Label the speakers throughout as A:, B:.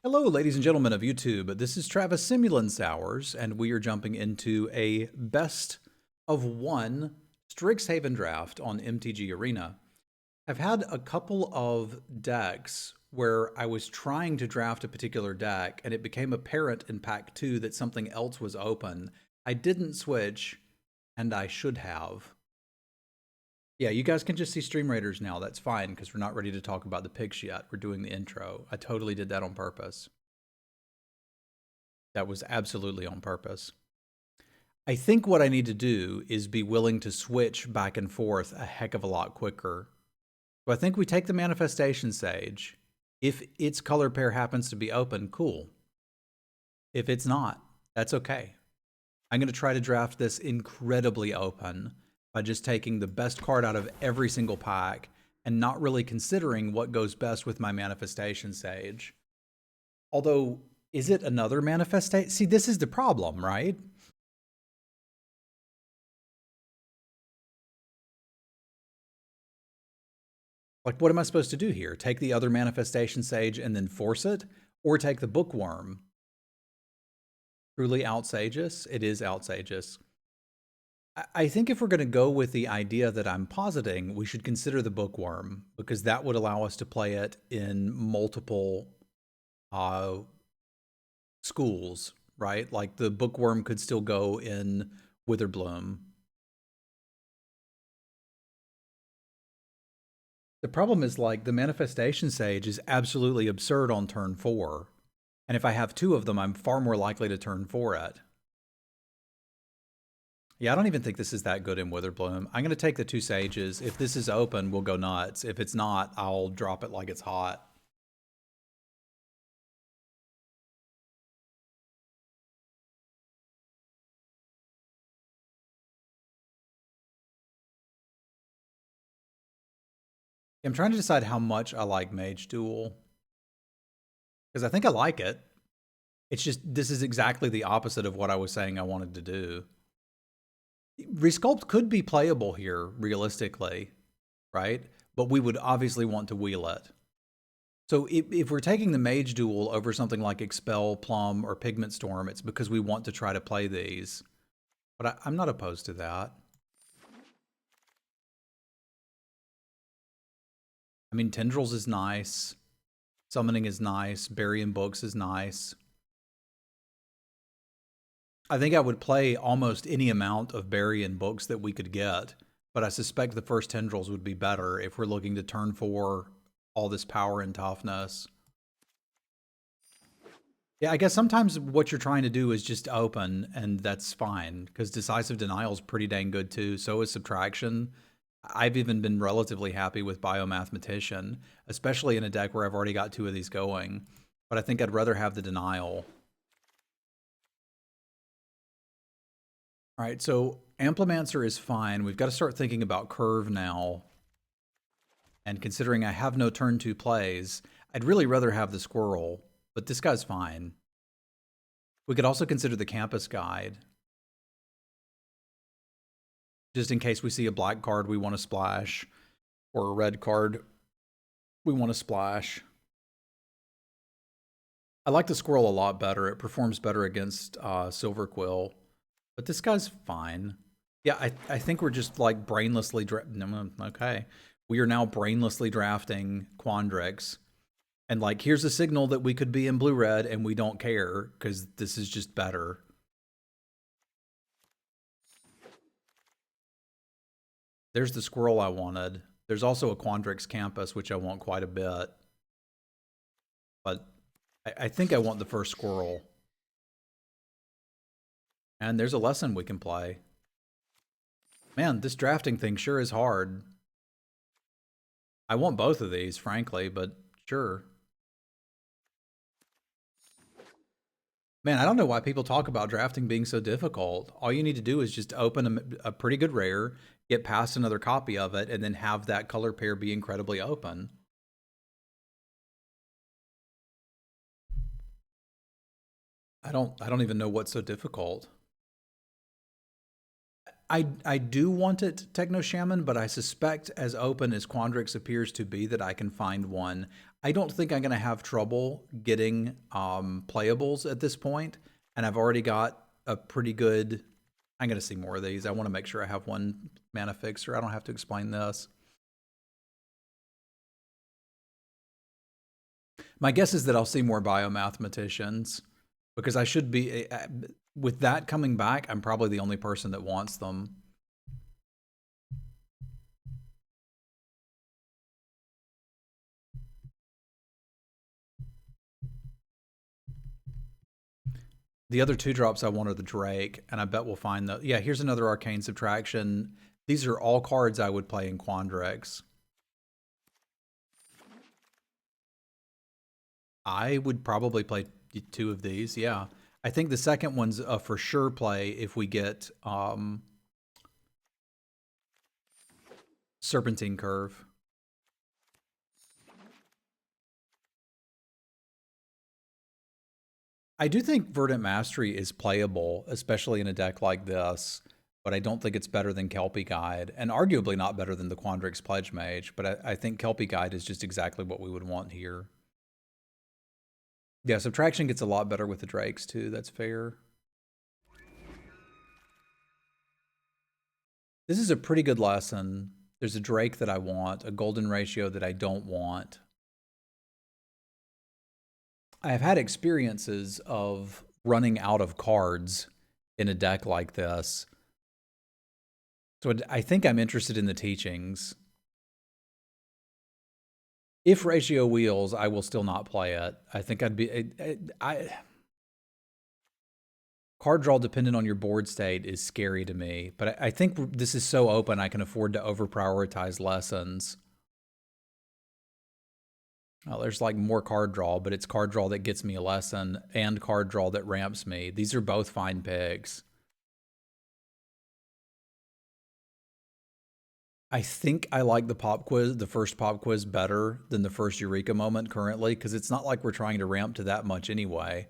A: Hello, ladies and gentlemen of YouTube. This is Travis Semulin Sours, and we are jumping into a best of one Strixhaven Draft on MTG Arena. I've had a couple of decks where I was trying to draft a particular deck, and it became apparent in Pack 2 that something else was open. I didn't switch, and I should have. Yeah, you guys can just see Stream Raiders now. That's fine, because we're not ready to talk about the picks yet. We're doing the intro. I totally did that on purpose. That was absolutely on purpose. I think what I need to do is be willing to switch back and forth a heck of a lot quicker. So I think we take the Manifestation Sage. If its color pair happens to be open, cool. If it's not, that's okay. I'm going to try to draft this incredibly open by just taking the best card out of every single pack and not really considering what goes best with my Manifestation Sage. Although, is it another Manifestation? See, this is the problem, right? Like, what am I supposed to do here? Take the other Manifestation Sage and then force it? Or take the Bookworm? Truly outsageous? It is outsageous. I think if we're going to go with the idea that I'm positing, we should consider the Bookworm, because that would allow us to play it in multiple schools, right? Like the Bookworm could still go in Witherbloom. The problem is, like, the Manifestation Sage is absolutely absurd on turn 4. And if I have 2 of them, I'm far more likely to turn 4 it. Yeah, I don't even think this is that good in Witherbloom. I'm going to take the 2 Sages. If this is open, we'll go nuts. If it's not, I'll drop it like it's hot. I'm trying to decide how much I like Mage Duel, because I think I like it. It's just, this is exactly the opposite of what I was saying I wanted to do. Resculpt could be playable here, realistically, right? But we would obviously want to wheel it. So if we're taking the Mage Duel over something like Expel, Plum, or Pigment Storm, it's because we want to try to play these. But I'm not opposed to that. I mean, Tendrils is nice. Summoning is nice. Burying Books is nice. I think I would play almost any amount of Burying Books that we could get, but I suspect the first Tendrils would be better if we're looking to turn 4 all this power and toughness. Yeah, I guess sometimes what you're trying to do is just open, and that's fine, because Decisive Denial is pretty dang good too. So is Subtraction. I've even been relatively happy with Biomathematician, especially in a deck where I've already got 2 of these going. But I think I'd rather have the Denial. All right, so Amplimancer is fine. We've got to start thinking about Curve now. And considering I have no turn 2 plays, I'd really rather have the Squirrel, but this guy's fine. We could also consider the Campus Guide. Just in case we see a black card we want to splash, or a red card we want to splash. I like the Squirrel a lot better. It performs better against Silver Quill. But this guy's fine. Yeah, I think we're just like brainlessly okay. We are now brainlessly drafting Quandrix. And like, here's a signal that we could be in blue-red and we don't care because this is just better. There's the Squirrel I wanted. There's also a Quandrix Campus, which I want quite a bit. But I think I want the first Squirrel. And there's a lesson we can play. Man, this drafting thing sure is hard. I want both of these, frankly, but sure. Man, I don't know why people talk about drafting being so difficult. All you need to do is just open a pretty good rare, get past another copy of it, and then have that color pair be incredibly open. I don't even know what's so difficult. I do want it Techno Shaman, but I suspect as open as Quandrix appears to be that I can find one. I don't think I'm going to have trouble getting playables at this point, and I've already got a pretty good... I'm going to see more of these. I want to make sure I have one mana fixer. I don't have to explain this. My guess is that I'll see more biomathematicians, because I should be... with that coming back, I'm probably the only person that wants them. The other 2-drops I want are the Drake, and I bet we'll find the... Yeah, here's another Arcane Subtraction. These are all cards I would play in Quandrix. I would probably play 2 of these, yeah. I think the second one's a for sure play if we get Serpentine Curve. I do think Verdant Mastery is playable, especially in a deck like this, but I don't think it's better than Kelpie Guide, and arguably not better than the Quandrix Pledge Mage, but I think Kelpie Guide is just exactly what we would want here. Yeah, Subtraction gets a lot better with the Drakes, too. That's fair. This is a pretty good lesson. There's a Drake that I want, a Golden Ratio that I don't want. I have had experiences of running out of cards in a deck like this. So I think I'm interested in the teachings. If Ratio wheels, I will still not play it. I think I'd be... Card draw dependent on your board state is scary to me, but I think this is so open I can afford to over-prioritize lessons. Oh, there's like more card draw, but it's card draw that gets me a lesson and card draw that ramps me. These are both fine picks. I think I like the pop quiz, the first pop quiz, better than the first Eureka moment currently, because it's not like we're trying to ramp to that much anyway.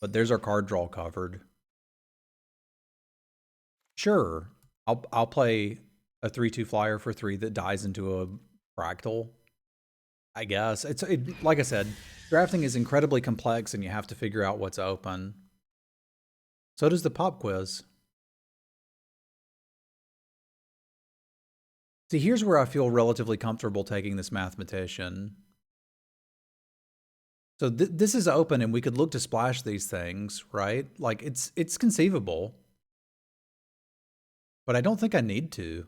A: But there's our card draw covered. Sure, I'll play a 3/2 flyer for 3 that dies into a fractal. I guess like I said, drafting is incredibly complex, and you have to figure out what's open. So does the pop quiz. See, here's where I feel relatively comfortable taking this mathematician. So this is open, and we could look to splash these things, right? Like, it's conceivable. But I don't think I need to.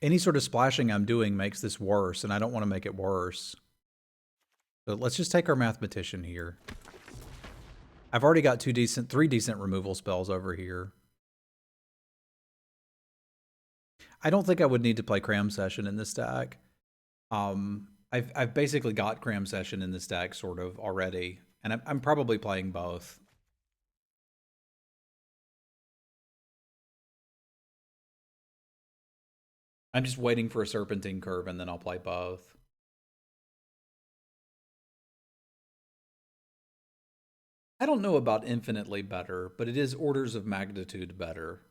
A: Any sort of splashing I'm doing makes this worse, and I don't want to make it worse. So let's just take our mathematician here. I've already got 3 decent removal spells over here. I don't think I would need to play Cram Session in this deck. I've basically got Cram Session in this deck sort of already, and I'm probably playing both. I'm just waiting for a Serpentine Curve, and then I'll play both. I don't know about infinitely better, but it is orders of magnitude better.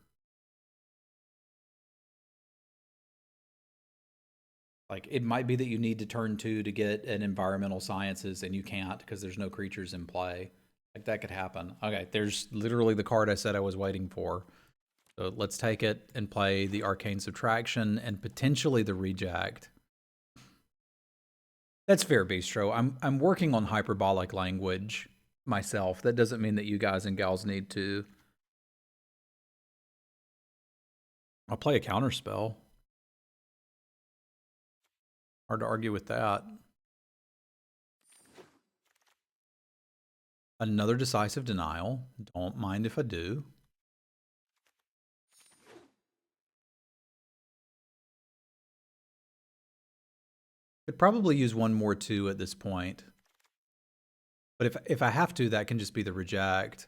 A: Like, it might be that you need to turn 2 to get an Environmental Sciences, and you can't because there's no creatures in play. Like, that could happen. Okay, there's literally the card I said I was waiting for. So let's take it and play the Arcane Subtraction and potentially the Reject. That's fair, Bistro. I'm working on hyperbolic language myself. That doesn't mean that you guys and gals need to. I'll play a counterspell. Hard to argue with that. Another Decisive Denial. Don't mind if I do. Could probably use one more 2 at this point. But if I have to, that can just be the Reject.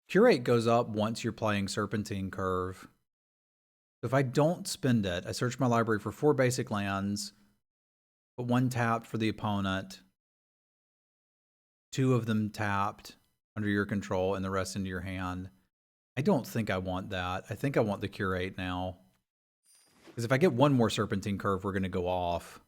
A: Curate goes up once you're playing Serpentine Curve. So if I don't spend it, I search my library for 4 basic lands, put 1 tapped for the opponent, 2 of them tapped under your control, and the rest into your hand. I don't think I want that. I think I want the Curate now. Because if I get one more Serpentine Curve, we're going to go off.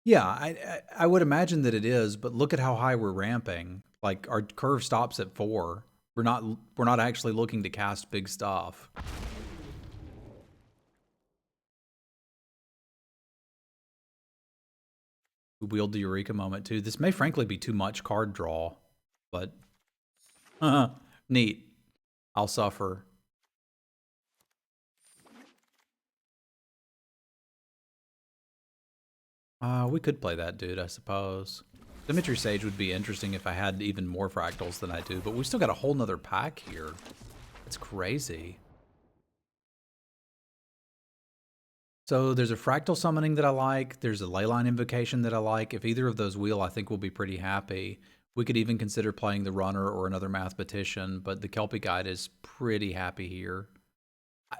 A: Yeah, I would imagine that it is, but look at how high we're ramping. Like our curve stops at 4. We're not actually looking to cast big stuff. We wield the Eureka moment too. This may frankly be too much card draw, but neat. I'll suffer. We could play that dude, I suppose. Symmetry Sage would be interesting if I had even more fractals than I do, but we've still got a whole nother pack here. It's crazy. So there's a Fractal Summoning that I like. There's a Leyline Invocation that I like. If either of those wheel, I think we'll be pretty happy. We could even consider playing the Runner or another Mathematician, but the Kelpie Guide is pretty happy here.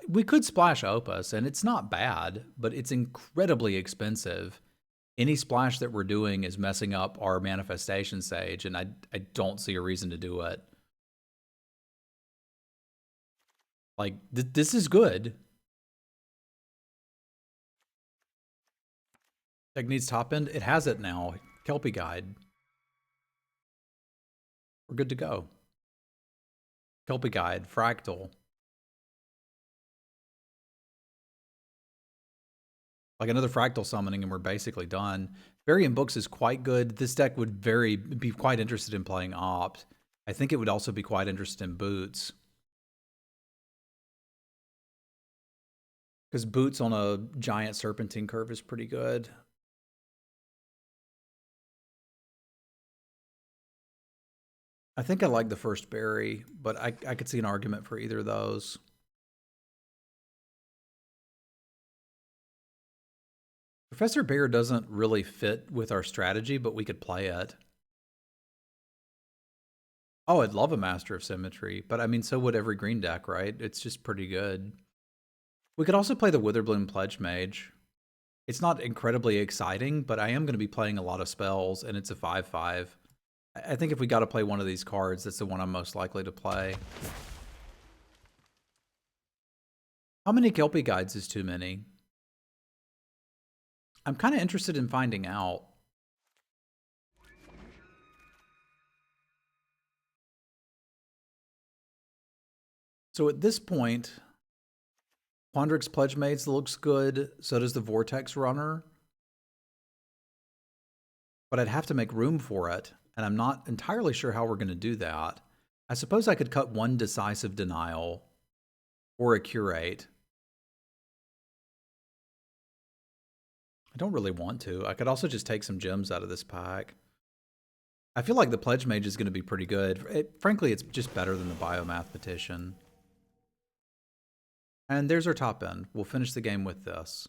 A: We could splash Opus, and it's not bad, but it's incredibly expensive. Any splash that we're doing is messing up our Manifestation Sage, and I don't see a reason to do it. Like, this is good. Deck needs top end. It has it now. Kelpie Guide. We're good to go. Kelpie Guide, Fractal. Like another Fractal Summoning and we're basically done. Variant Books is quite good. This deck would be quite interested in playing Opt. I think it would also be quite interested in Boots. Because Boots on a giant Serpentine Curve is pretty good. I think I like the first Berry, but I could see an argument for either of those. Professor Bear doesn't really fit with our strategy, but we could play it. Oh, I'd love a Master of Symmetry, but I mean, so would every green deck, right? It's just pretty good. We could also play the Witherbloom Pledge Mage. It's not incredibly exciting, but I am going to be playing a lot of spells, and it's a 5/5. I think if we got to play one of these cards, that's the one I'm most likely to play. How many Kelpie Guides is too many? I'm kind of interested in finding out. So at this point, Quandrix Pledge Mates looks good. So does the Vortex Runner. But I'd have to make room for it, and I'm not entirely sure how we're going to do that. I suppose I could cut one Decisive Denial or a Curate. I don't really want to. I could also just take some gems out of this pack. I feel like the Pledge Mage is going to be pretty good. Frankly, it's just better than the Biomathematician. And there's our top end. We'll finish the game with this.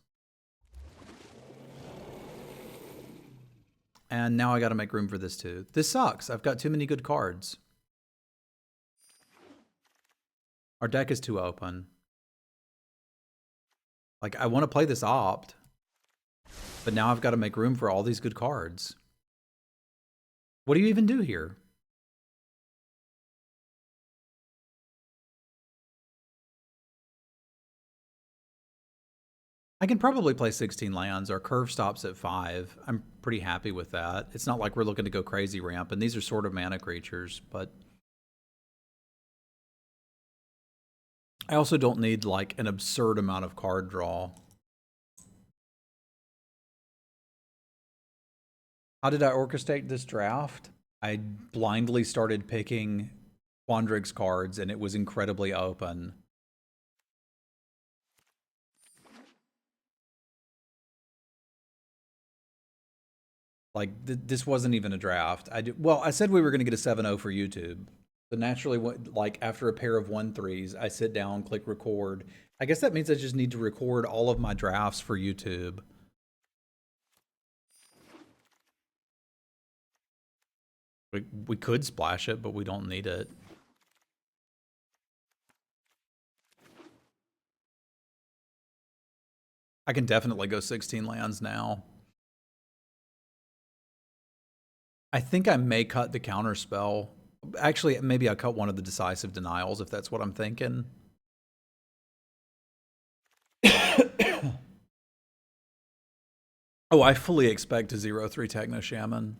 A: And now I got to make room for this too. This sucks. I've got too many good cards. Our deck is too open. Like, I want to play this Opt, but now I've got to make room for all these good cards. What do you even do here? I can probably play 16 lands. Our curve stops at 5. I'm pretty happy with that. It's not like we're looking to go crazy ramp, and these are sort of mana creatures, but I also don't need like an absurd amount of card draw. How did I orchestrate this draft? I blindly started picking Quandrix cards, and it was incredibly open. Like, this wasn't even a draft. Well, I said we were going to get a 7-0 for YouTube. So naturally, like, after a pair of 1-3s, I sit down, click record. I guess that means I just need to record all of my drafts for YouTube. We could splash it, but we don't need it. I can definitely go 16 lands now. I think I may cut the counter spell. Actually, maybe I cut one of the decisive denials if that's what I'm thinking. Oh, I fully expect to 0-3 Techno Shaman.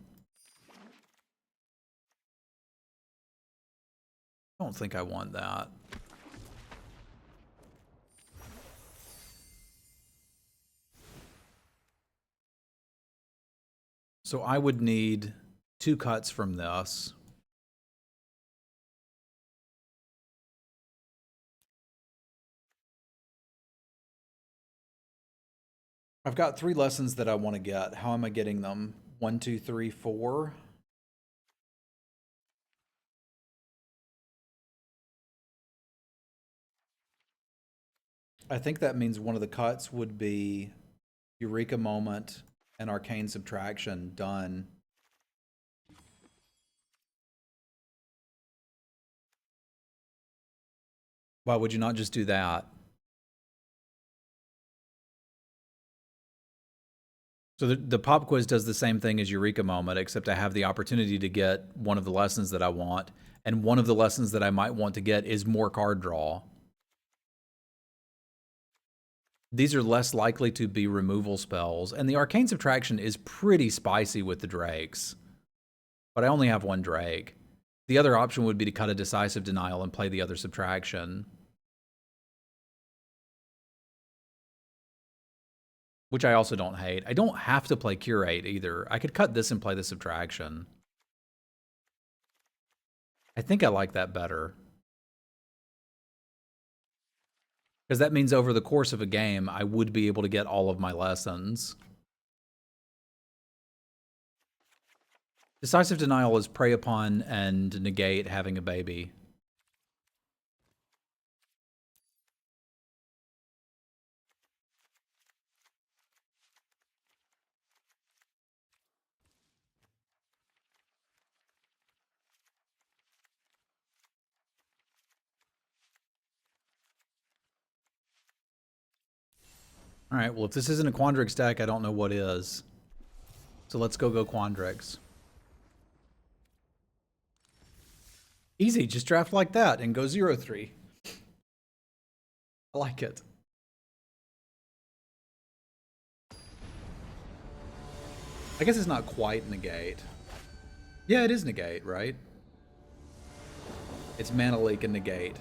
A: I don't think I want that. So I would need 2 cuts from this. I've got 3 lessons that I want to get. How am I getting them? 1, 2, 3, 4. I think that means one of the cuts would be Eureka Moment and Arcane Subtraction done. Why would you not just do that? So the pop quiz does the same thing as Eureka Moment, except I have the opportunity to get one of the lessons that I want, and one of the lessons that I might want to get is more card draw. These are less likely to be removal spells, and the Arcane Subtraction is pretty spicy with the Drakes. But I only have 1 Drake. The other option would be to cut a Decisive Denial and play the other Subtraction. Which I also don't hate. I don't have to play Curate either. I could cut this and play the Subtraction. I think I like that better. Because that means over the course of a game, I would be able to get all of my lessons. Decisive Denial is prey upon and negate having a baby. All right, well, if this isn't a Quandrix deck, I don't know what is. So let's go Quandrix. Easy, just draft like that and go 0-3. I like it. I guess it's not quite negate. Yeah, it is negate, right? It's mana leak and negate.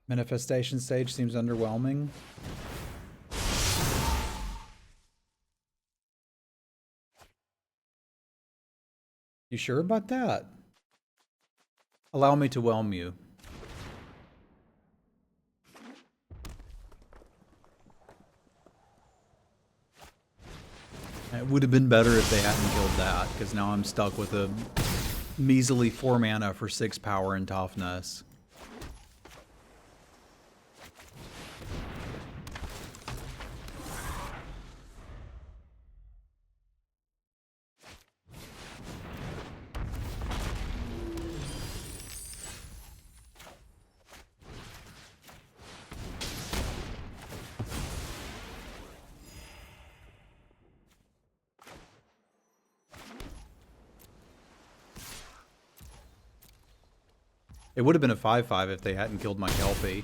A: Manifestation stage seems underwhelming. You sure about that? Allow me to whelm you. It would have been better if they hadn't killed that, because now I'm stuck with a measly 4 mana for 6 power and toughness. It would have been a 5/5 if they hadn't killed my Kelpie.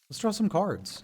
A: Let's draw some cards.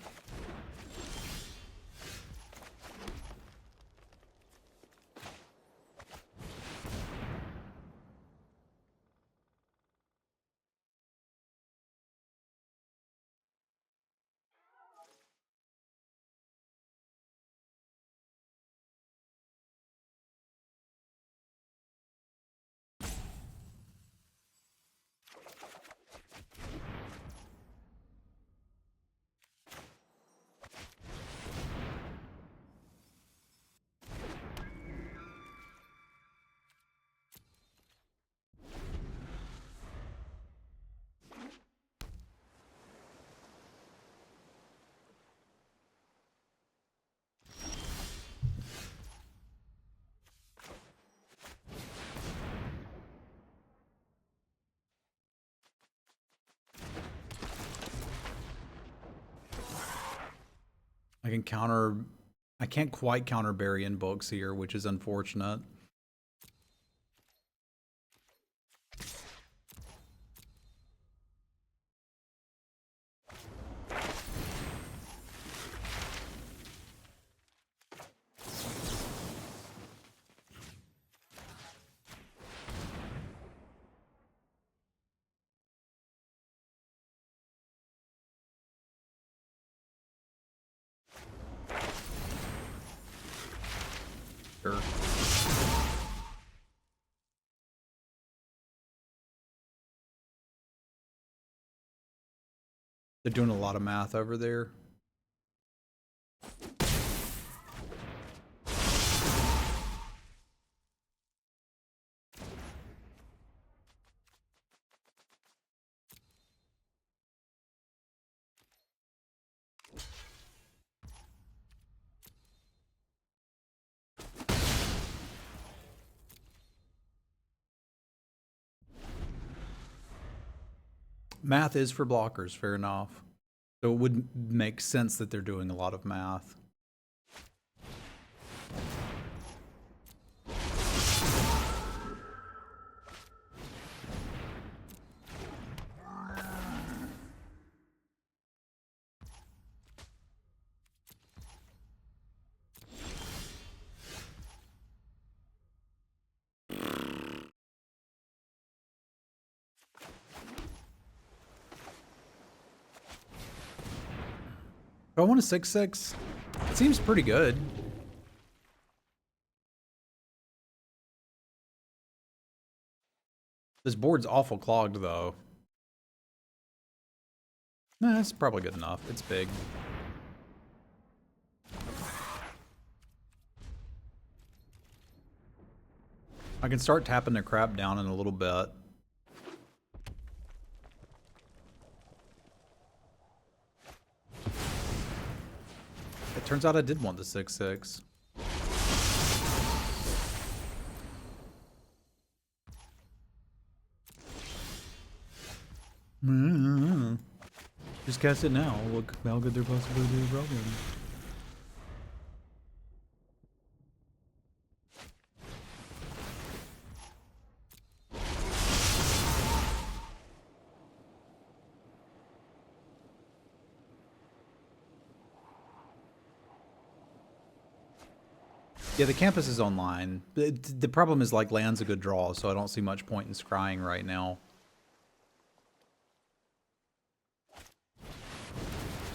A: I can counter... I can't quite counter Burying Books here, which is unfortunate. Sure. They're doing a lot of math over there. Math is for blockers, fair enough. So it would make sense that they're doing a lot of math. Do I want a 6/6? It seems pretty good. This board's awful clogged, though. Nah, that's probably good enough. It's big. I can start tapping their crap down in a little bit. It turns out I did want the 6/6. Just cast it now. Look how good they're possibly do a problem. Yeah, the campus is online. The problem is, like, land's a good draw, so I don't see much point in scrying right now.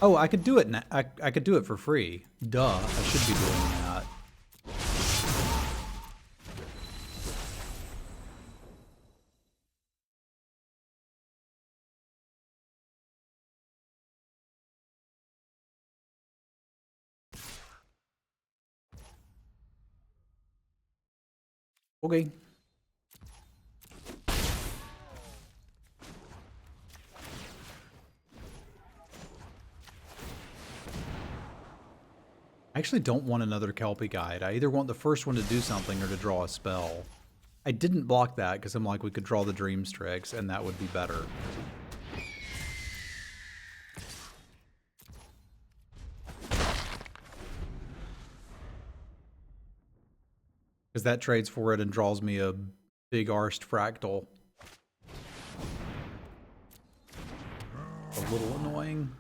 A: Oh, I could do it. I could do it for free. Duh, I should be doing that. Okay. I actually don't want another Kelpie guide. I either want the first one to do something or to draw a spell. I didn't block that because I'm like, we could draw the Dream Strix and that would be better. Because that trades for it and draws me a big arsed fractal. A little annoying.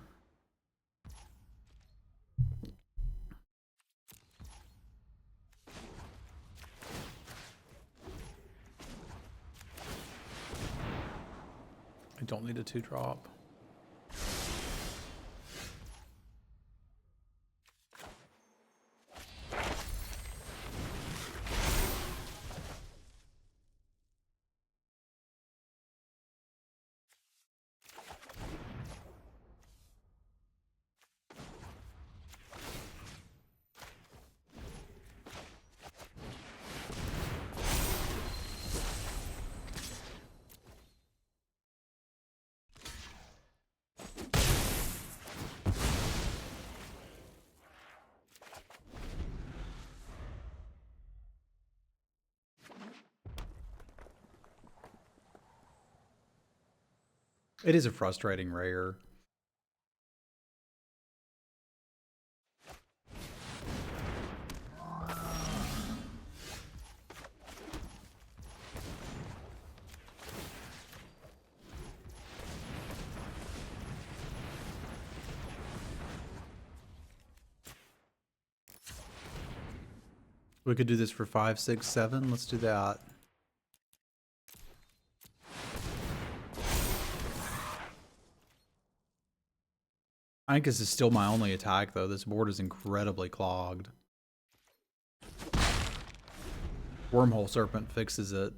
A: I don't need a 2-drop. It is a frustrating rare. We could do this for 5, 6, 7. Let's do that. I think this is still my only attack, though. This board is incredibly clogged. Wormhole Serpent fixes it.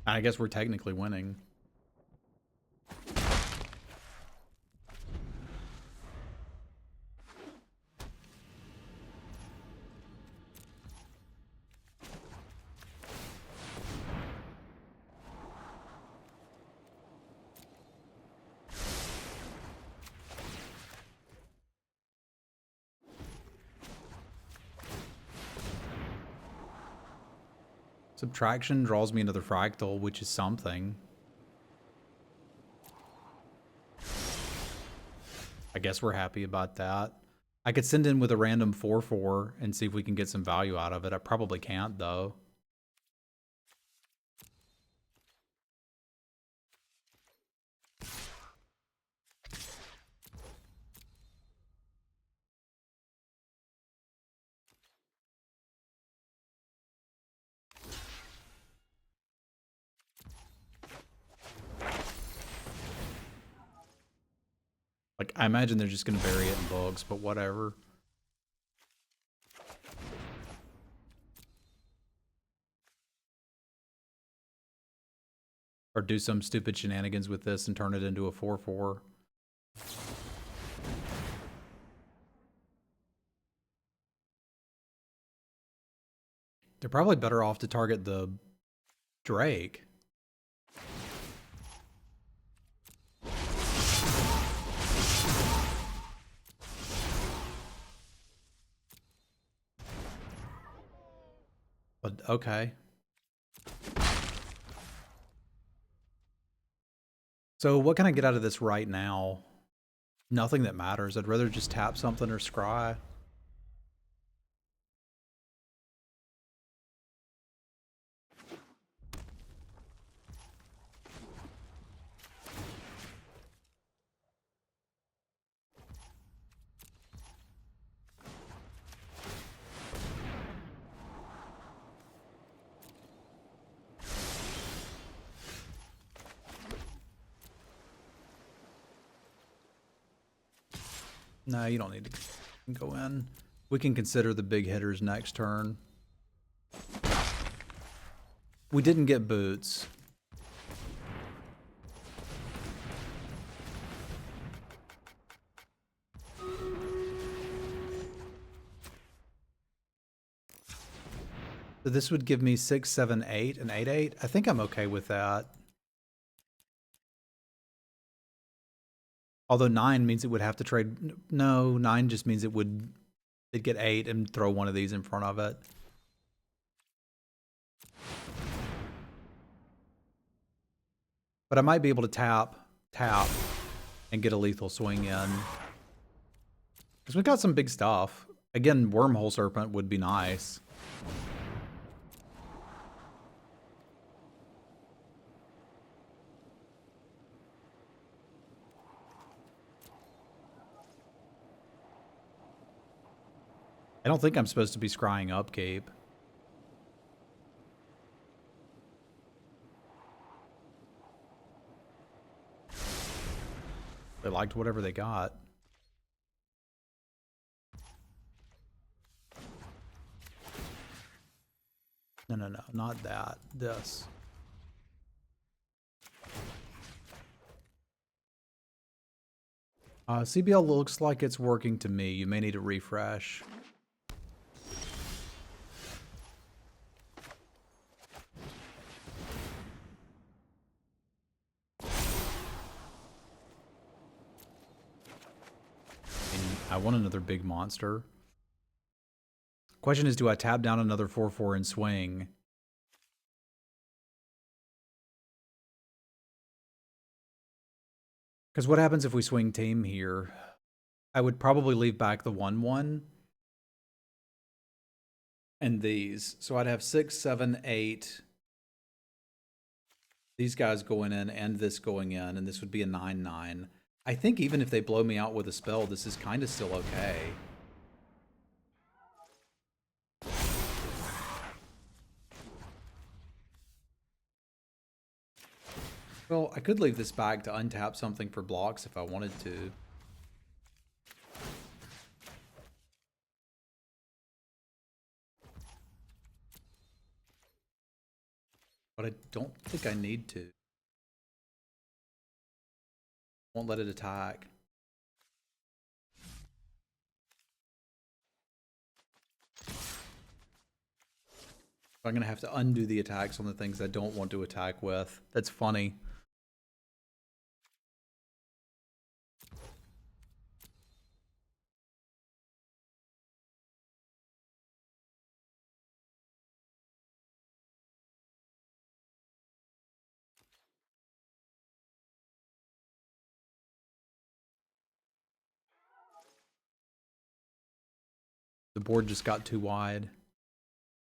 A: I guess we're technically winning. Subtraction draws me another fractal, which is something. I guess we're happy about that. I could send in with a random 4/4 and see if we can get some value out of it. I probably can't, though. Like, I imagine they're just going to bury it in books, but whatever. Or do some stupid shenanigans with this and turn it into a 4/4. They're probably better off to target the Drake. But okay. So what can I get out of this right now? Nothing that matters. I'd rather just tap something or scry. No, you don't need to go in. We can consider the big hitters next turn. We didn't get boots. So this would give me 6, 7, 8, and 8, 8. I think I'm okay with that. Although 9 means it would have to trade. No, 9 just means it'd get 8 and throw one of these in front of it. But I might be able to tap, and get a lethal swing in. Because we got some big stuff. Again, Wormhole Serpent would be nice. I don't think I'm supposed to be scrying upkeep. They liked whatever they got. No, not that. This. CBL looks like it's working to me. You may need a refresh. I want another big monster. Question is, do I tap down another 4/4 and swing? Because what happens if we swing team here? I would probably leave back the 1/1 and these. So I'd have 6, 7, 8. These guys going in and this going in, and this would be a 9/9. I think even if they blow me out with a spell, this is kind of still okay. Well, I could leave this back to untap something for blocks if I wanted to. But I don't think I need to. Won't let it attack. I'm going to have to undo the attacks on the things I don't want to attack with. That's funny. The board just got too wide.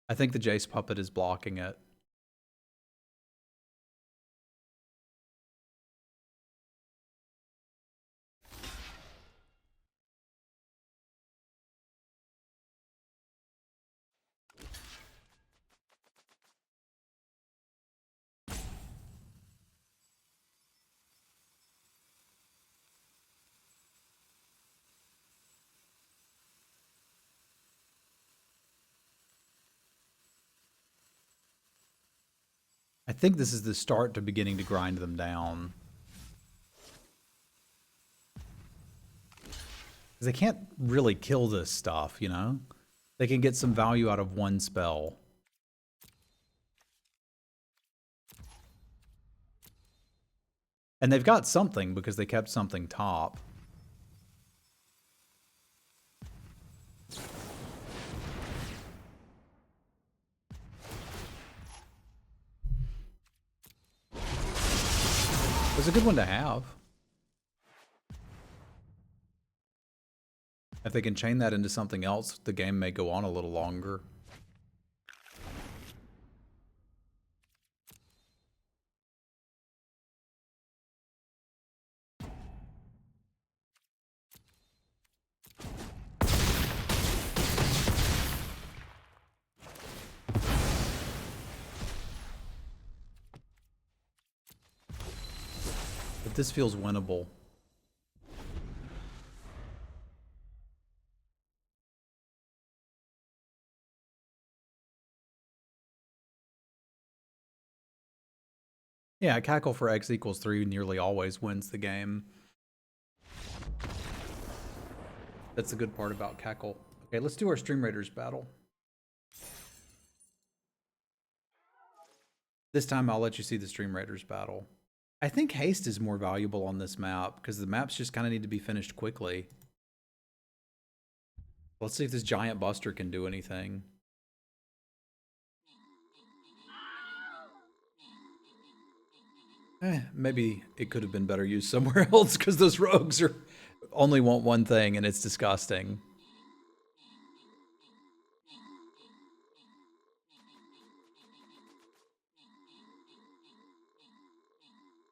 A: I think the Jace puppet is blocking it. I think this is the start to beginning to grind them down. Because they can't really kill this stuff, you know? They can get some value out of one spell. And they've got something because they kept something top. It's a good one to have. If they can chain that into something else, the game may go on a little longer. But this feels winnable. Yeah, cackle for x equals 3 nearly always wins the game. That's the good part about cackle. Okay, let's do our Stream Raiders battle. This time I'll let you see the Stream Raiders battle. I think haste is more valuable on this map because the maps just kind of need to be finished quickly. Let's see if this giant buster can do anything. Maybe it could have been better used somewhere else because those rogues only want one thing and it's disgusting.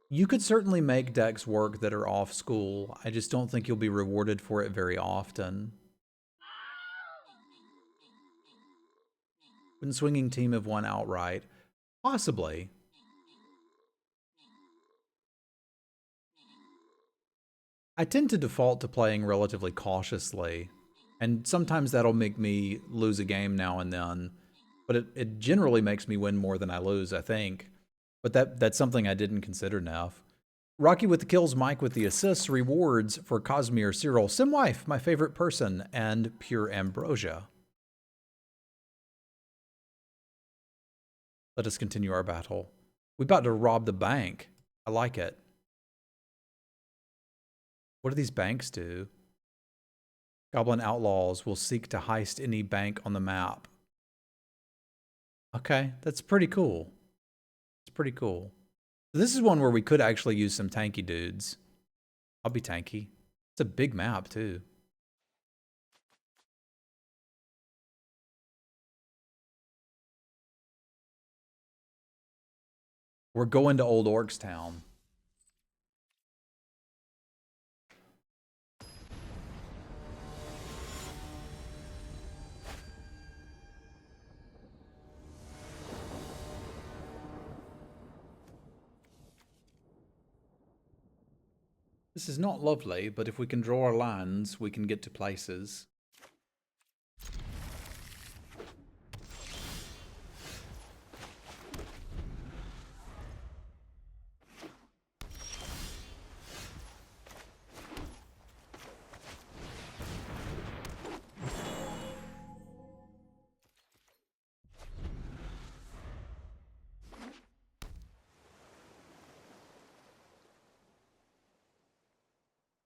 A: You could certainly make decks work that are off school. I just don't think you'll be rewarded for it very often. When swinging team have won outright, possibly. I tend to default to playing relatively cautiously, and sometimes that'll make me lose a game now and then, but it generally makes me win more than I lose, I think. But that's something I didn't consider enough. Rocky with the kills, Mike with the assists, rewards for Cosmere, Cyril, Simwife, my favorite person, and Pure Ambrosia. Let us continue our battle. We're about to rob the bank. I like it. What do these banks do? Goblin outlaws will seek to heist any bank on the map. Okay, that's pretty cool. It's pretty cool. This is one where we could actually use some tanky dudes. I'll be tanky. It's a big map, too. We're going to Old Orcs Town. This is not lovely, but if we can draw our lines, we can get to places.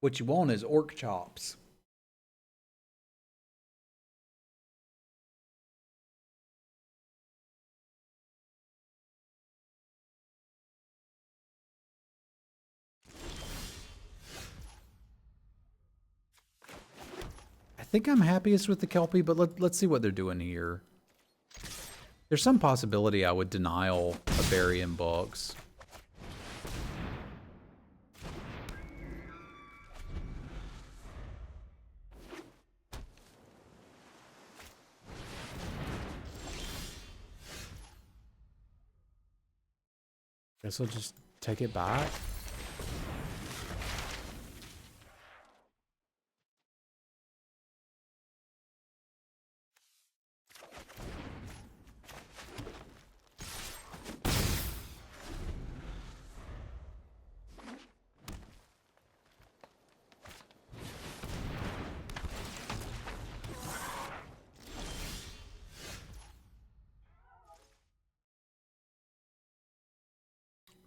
A: What you want is orc chops. I think I'm happiest with the Kelpie, but let's see what they're doing here. There's some possibility I would denial a berry in books. Guess I'll just take it back.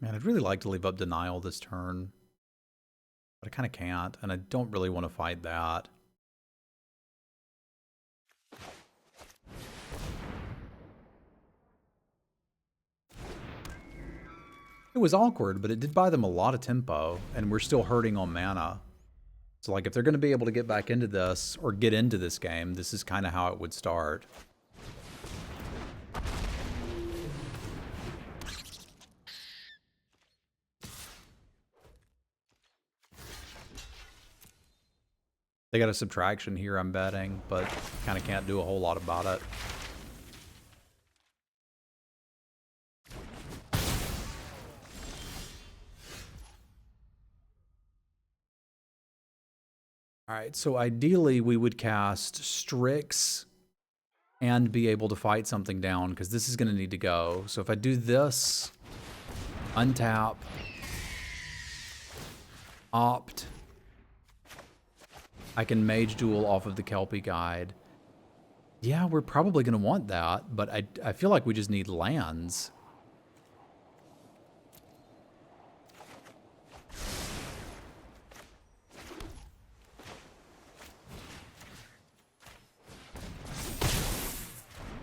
A: Man, I'd really like to leave up denial this turn, but I kind of can't, and I don't really want to fight that. It was awkward, but it did buy them a lot of tempo, and we're still hurting on mana. So, like, if they're going to be able to get back into this, or get into this game, this is kind of how it would start. They got a subtraction here, I'm betting, but kind of can't do a whole lot about it. All right, so ideally we would cast Strix and be able to fight something down, because this is going to need to go. So if I do this, untap, opt, I can Mage Duel off of the Kelpie Guide. Yeah, we're probably going to want that, but I feel like we just need lands.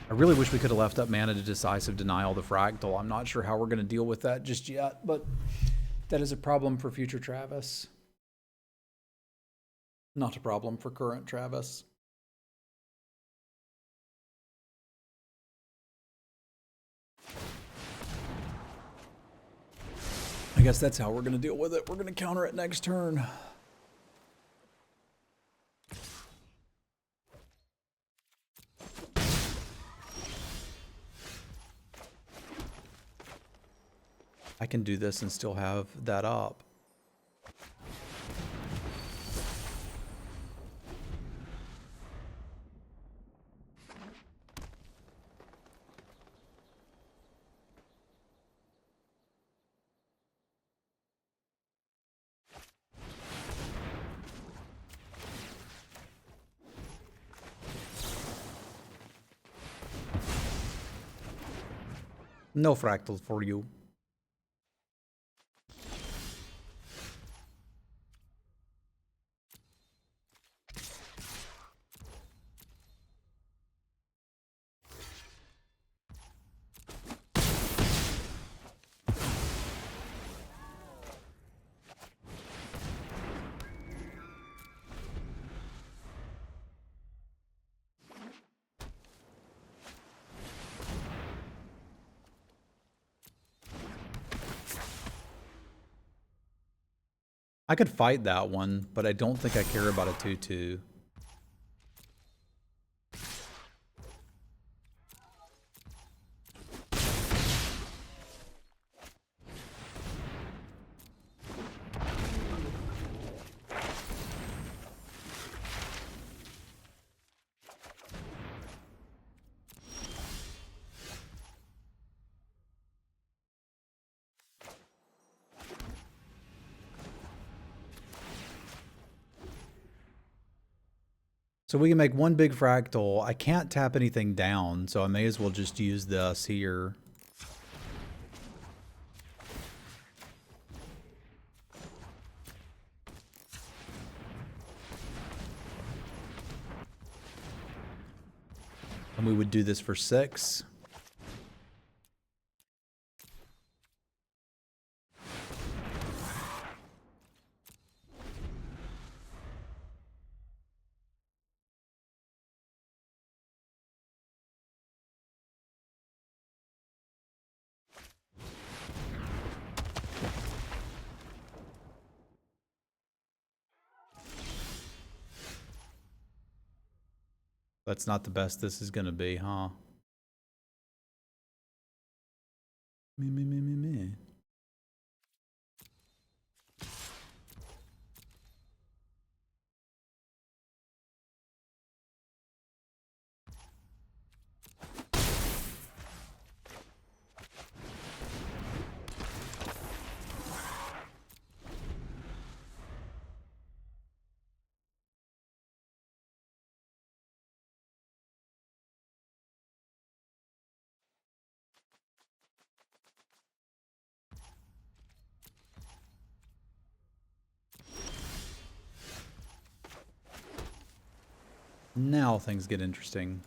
A: I really wish we could have left up mana to Decisive Denial the Fractal. I'm not sure how we're going to deal with that just yet, but that is a problem for future Travis. Not a problem for current Travis. I guess that's how we're going to deal with it. We're going to counter it next turn. I can do this and still have that up. No fractal for you. I could fight that one, but I don't think I care about a 2/2. So we can make one big fractal. I can't tap anything down, so I may as well just use this here. And we would do this for 6. That's not the best this is going to be, huh? Me. Now things get interesting.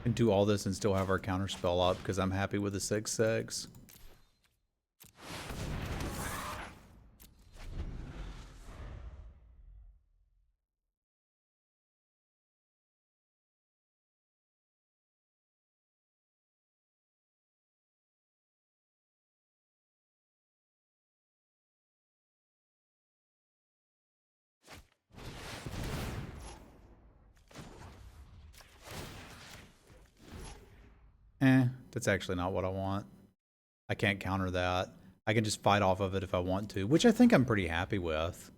A: And do all this and still have our counter spell up because I'm happy with the 6/6. That's actually not what I want. I can't counter that. I can just fight off of it if I want to, which I think I'm pretty happy with.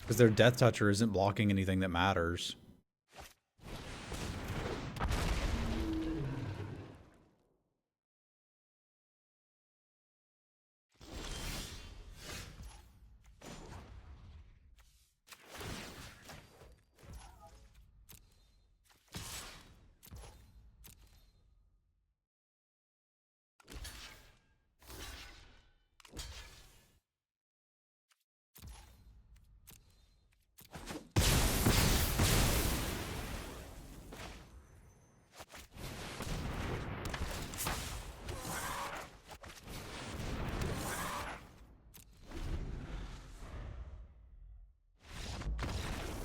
A: Because their Death Toucher isn't blocking anything that matters.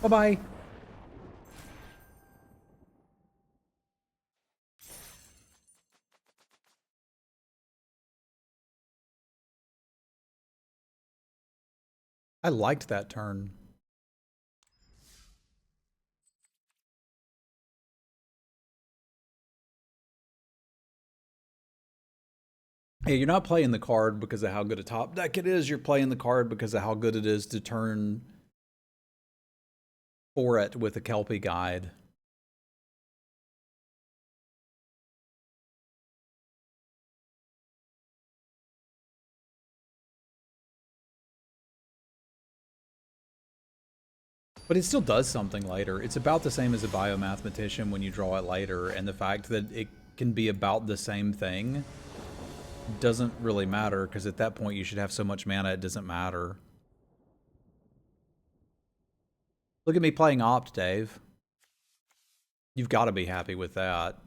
A: Bye-bye. I liked that turn. Hey, you're not playing the card because of how good a top deck it is. You're playing the card because of how good it is to turn for it with a Kelpie guide. But it still does something later. It's about the same as a Biomathematician when you draw it later, and the fact that it can be about the same thing doesn't really matter, because at that point you should have so much mana it doesn't matter. Look at me playing Opt, Dave. You've got to be happy with that.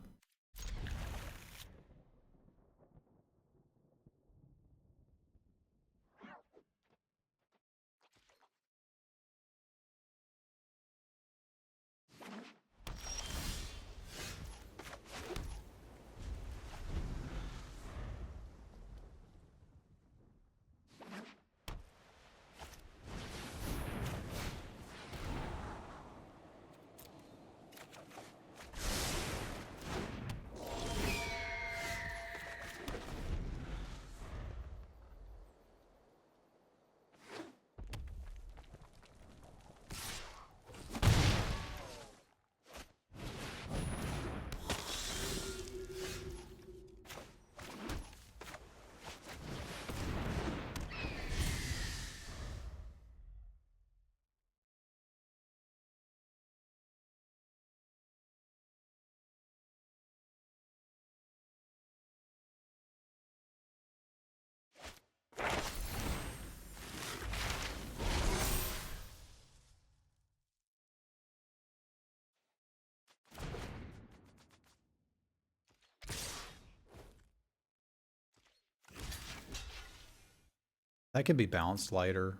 A: That can be balanced later.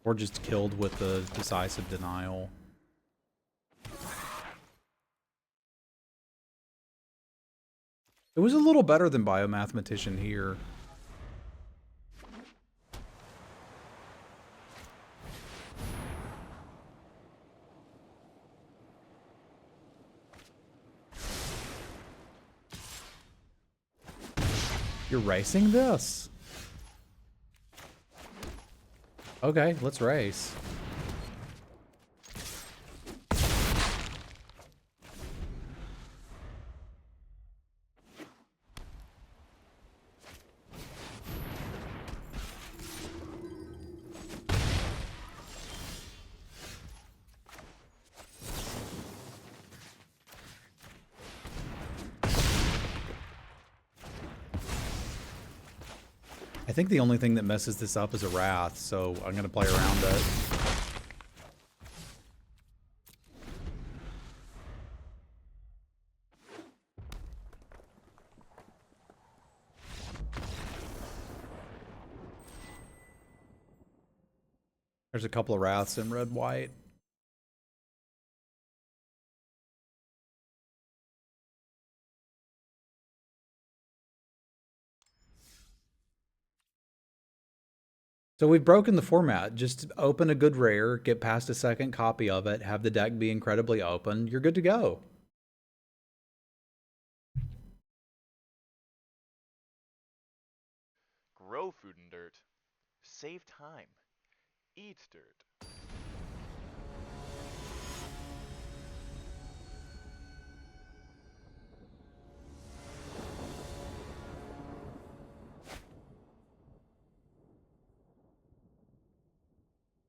A: Or just killed with the decisive denial. It was a little better than Biomathematician here. You're racing this? Okay, let's race. I think the only thing that messes this up is a Wrath, so I'm going to play around it. There's a couple of Wraths in red-white. So we've broken the format. Just open a good rare, get past a second copy of it, have the deck be incredibly open. You're good to go.
B: Grow food and dirt. Save time. Eat dirt.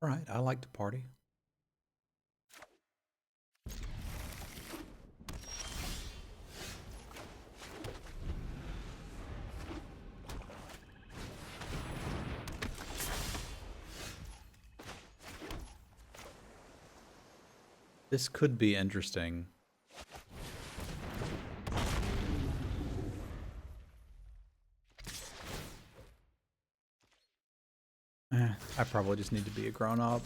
A: All right, I like to party. This could be interesting. I probably just need to be a grown-up.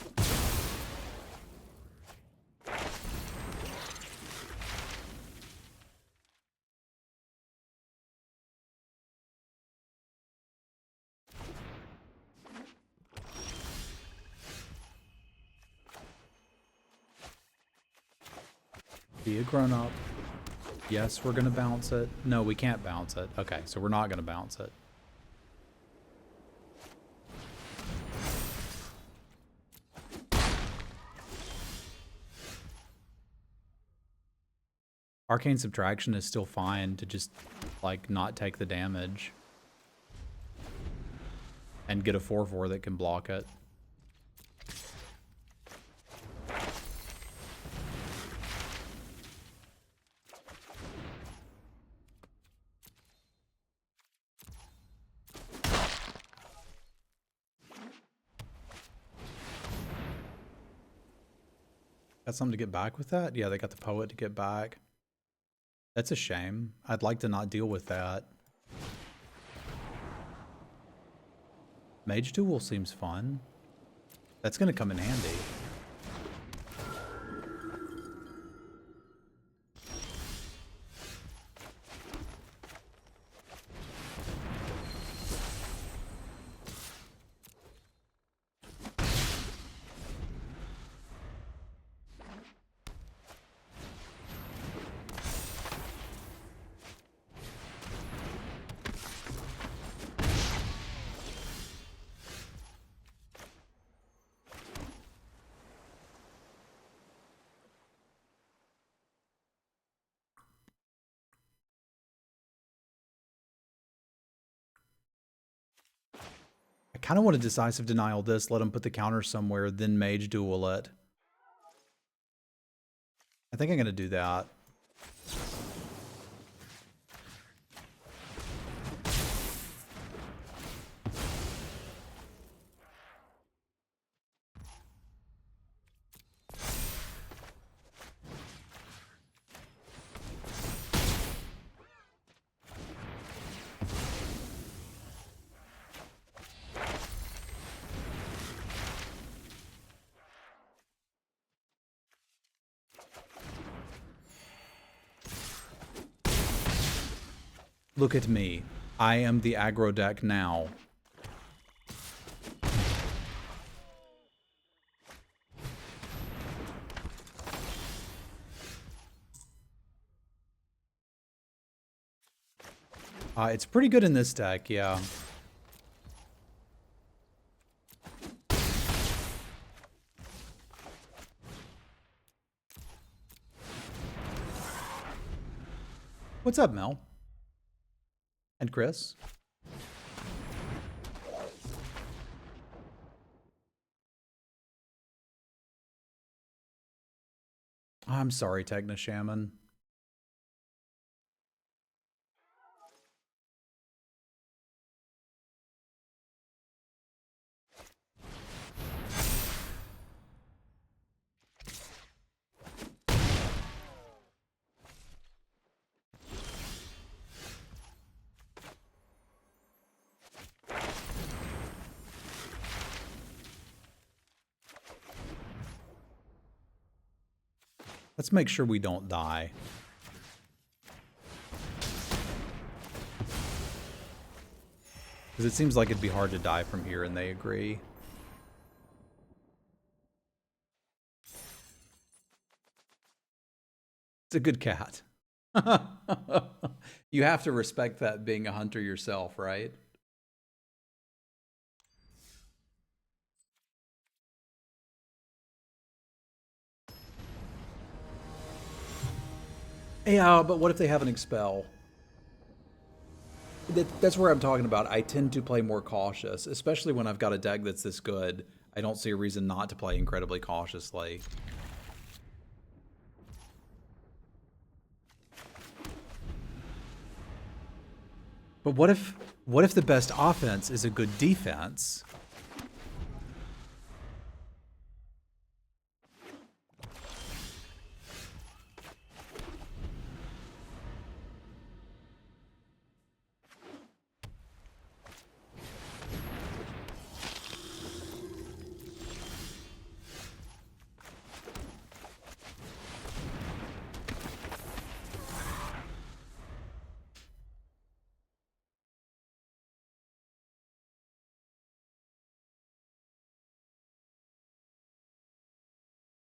A: Be a grown-up. Yes, we're going to bounce it. No, we can't bounce it. Okay, so we're not going to bounce it. Arcane Subtraction is still fine to just, like, not take the damage. And get a 4/4 that can block it. Got something to get back with that? Yeah, they got the Poet to get back. That's a shame. I'd like to not deal with that. Mage Duel seems fun. That's going to come in handy. I kind of want to Decisive Denial this, let him put the counter somewhere, then Mage Duel it. I think I'm going to do that. Look at me. I am the aggro deck now. It's pretty good in this deck, yeah. What's up, Mel? And Chris? I'm sorry, Techno Shaman. Let's make sure we don't die. Because it seems like it'd be hard to die from here, and they agree. It's a good cat. You have to respect that being a hunter yourself, right? Yeah, but what if they have an expel? That's where I'm talking about. I tend to play more cautious, especially when I've got a deck that's this good. I don't see a reason not to play incredibly cautiously. But what if the best offense is a good defense?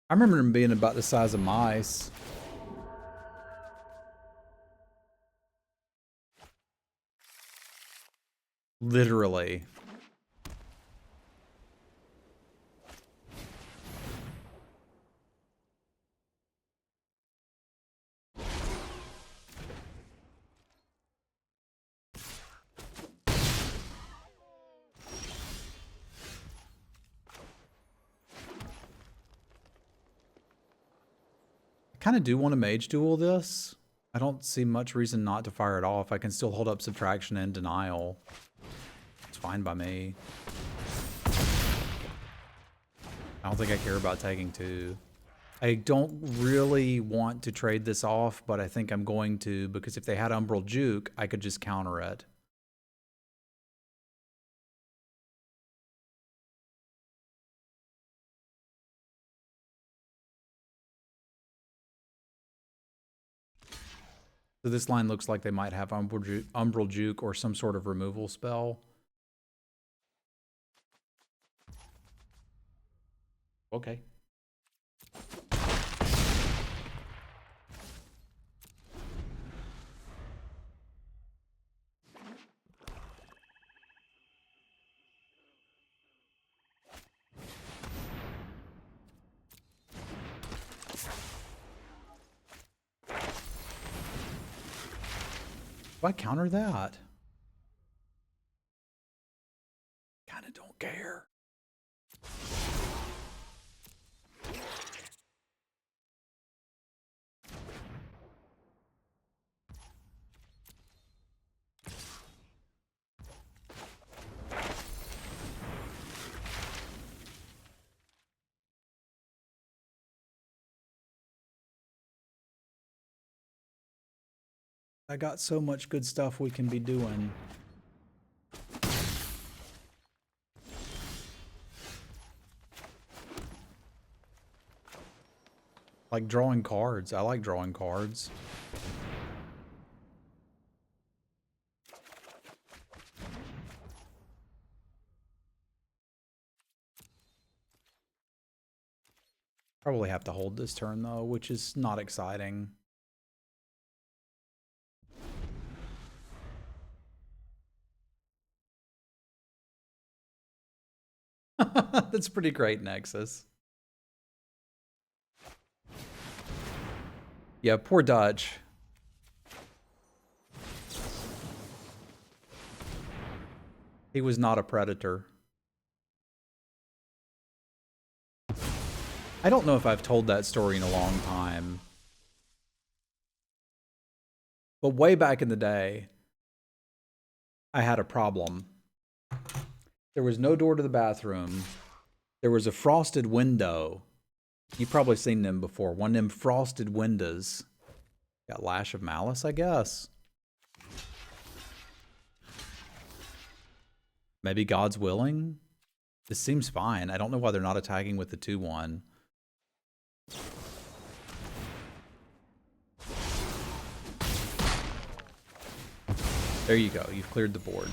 A: I remember them being about the size of mice. Literally. kind of do want to mage duel this. I don't see much reason not to fire it off. I can still hold up subtraction and denial. It's fine by me. I don't think I care about taking 2. I don't really want to trade this off, but I think I'm going to, because if they had Umbral Juke, I could just counter it. So this line looks like they might have Umbral Juke or some sort of removal spell. Okay. Why counter that? Kinda don't care. I got so much good stuff we can be doing. Like drawing cards. I like drawing cards. Probably have to hold this turn though, which is not exciting. That's pretty great, Nexus. Yeah, poor Dutch. He was not a predator. I don't know if I've told that story in a long time. But way back in the day, I had a problem. There was no door to the bathroom. There was a frosted window. You've probably seen them before. One of them frosted windows. Got Lash of Malice, I guess. Maybe God's willing? This seems fine. I don't know why they're not attacking with the 2-1. There you go. You've cleared the board.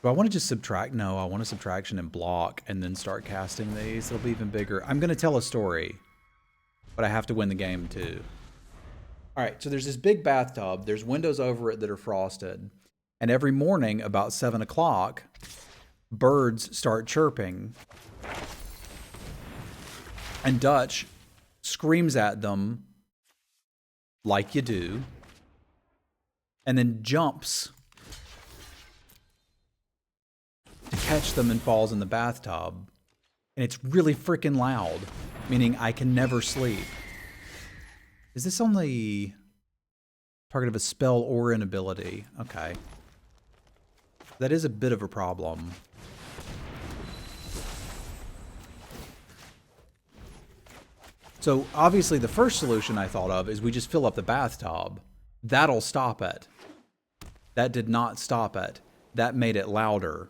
A: Do I want to just subtract? No, I want a subtraction and block and then start casting these. It'll be even bigger. I'm going to tell a story, but I have to win the game too. All right, so there's this big bathtub. There's windows over it that are frosted. And every morning about 7 o'clock, birds start chirping. And Dutch screams at them like you do, and then jumps to catch them and falls in the bathtub. And it's really freaking loud, meaning I can never sleep. Is this only target of a spell or an ability? Okay. That is a bit of a problem. So obviously the first solution I thought of is we just fill up the bathtub. That'll stop it. That did not stop it. That made it louder.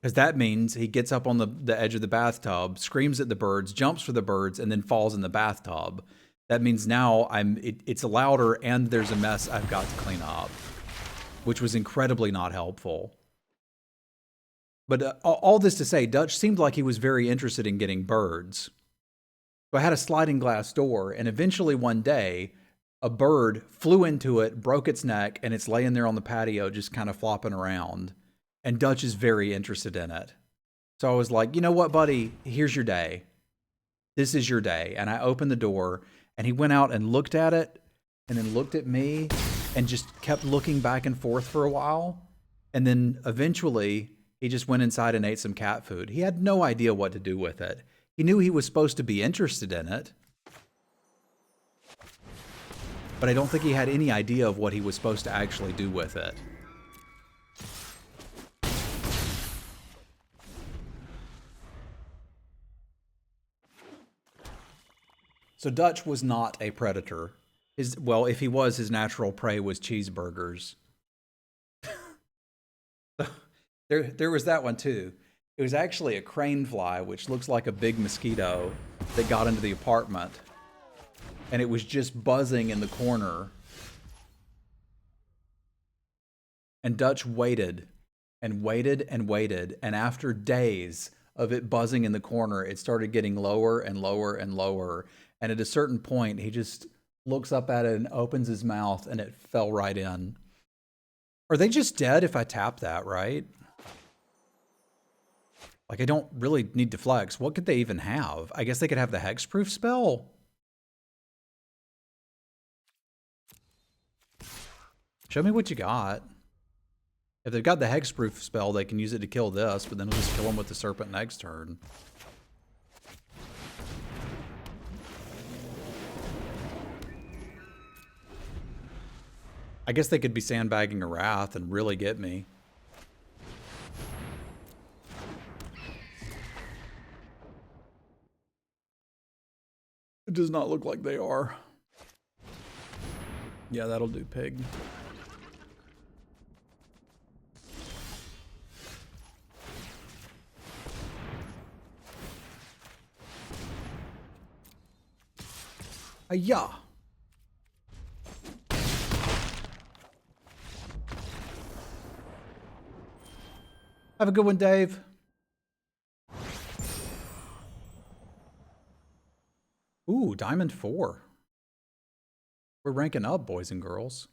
A: Because that means he gets up on the edge of the bathtub, screams at the birds, jumps for the birds, and then falls in the bathtub. That means now it's louder and there's a mess I've got to clean up, which was incredibly not helpful. But all this to say, Dutch seemed like he was very interested in getting birds. So I had a sliding glass door, and eventually one day, a bird flew into it, broke its neck, and it's laying there on the patio just kind of flopping around. And Dutch is very interested in it. So I was like, you know what, buddy? Here's your day. This is your day. And I opened the door, and he went out and looked at it, and then looked at me, and just kept looking back and forth for a while. And then eventually, He just went inside and ate some cat food. He had no idea what to do with it. He knew he was supposed to be interested in it, but I don't think he had any idea of what he was supposed to actually do with it. So Dutch was not a predator. Well, if he was, his natural prey was cheeseburgers. There was that one too. It was actually a crane fly, which looks like a big mosquito, that got into the apartment. And it was just buzzing in the corner. And Dutch waited and waited and waited. And after days of it buzzing in the corner, it started getting lower and lower and lower. And at a certain point, he just looks up at it and opens his mouth, and it fell right in. Are they just dead if I tap that, right? Like, I don't really need to flex. What could they even have? I guess they could have the hexproof spell. Show me what you got. If they've got the hexproof spell, they can use it to kill this, but then we'll just kill them with the serpent next turn. I guess they could be sandbagging a Wrath and really get me. It does not look like they are. Yeah, that'll do, pig. Ayah! Have a good one, Dave. Ooh, Diamond 4. We're ranking up, boys and girls.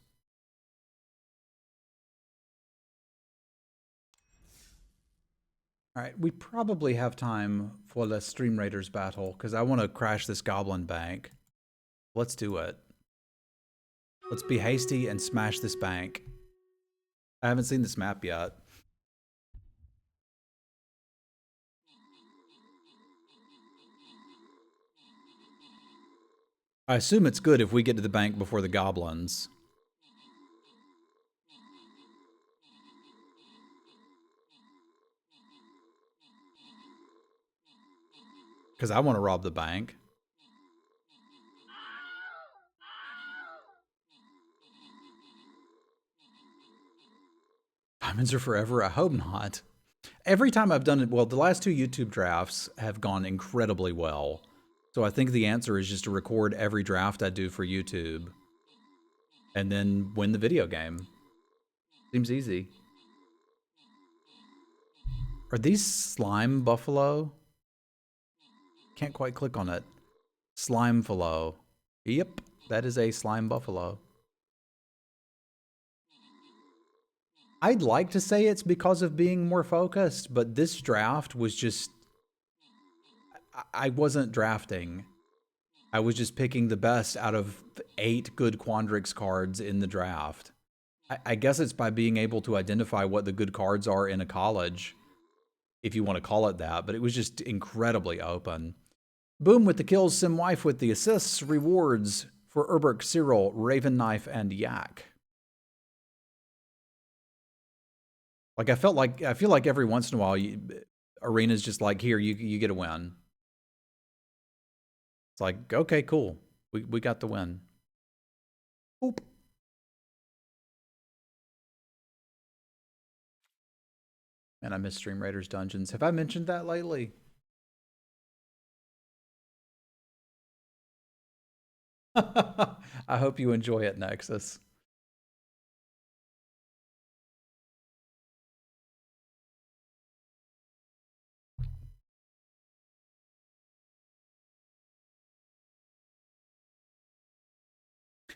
A: All right, we probably have time for the Stream Raiders battle, because I want to crash this Goblin bank. Let's do it. Let's be hasty and smash this bank. I haven't seen this map yet. I assume it's good if we get to the bank before the goblins. Because I want to rob the bank. Diamonds are forever? I hope not. Every time I've done it, well, the last 2 YouTube drafts have gone incredibly well. So I think the answer is just to record every draft I do for YouTube. And then win the video game. Seems easy. Are these slime buffalo? Can't quite click on it. Slime buffalo. Yep, that is a slime buffalo. I'd like to say it's because of being more focused, but this draft was just... I wasn't drafting. I was just picking the best out of 8 good Quandrix cards in the draft. I guess it's by being able to identify what the good cards are in a college, if you want to call it that, but it was just incredibly open. Boom with the kills, Simwife with the assists, rewards for Urberk, Cyril, Raven Knife, and Yak. Like, I feel like every once in a while, Arena's just like, here, you get a win. It's like, okay, cool. We got the win. Oop. And I miss Stream Raiders Dungeons. Have I mentioned that lately? I hope you enjoy it, Nexus.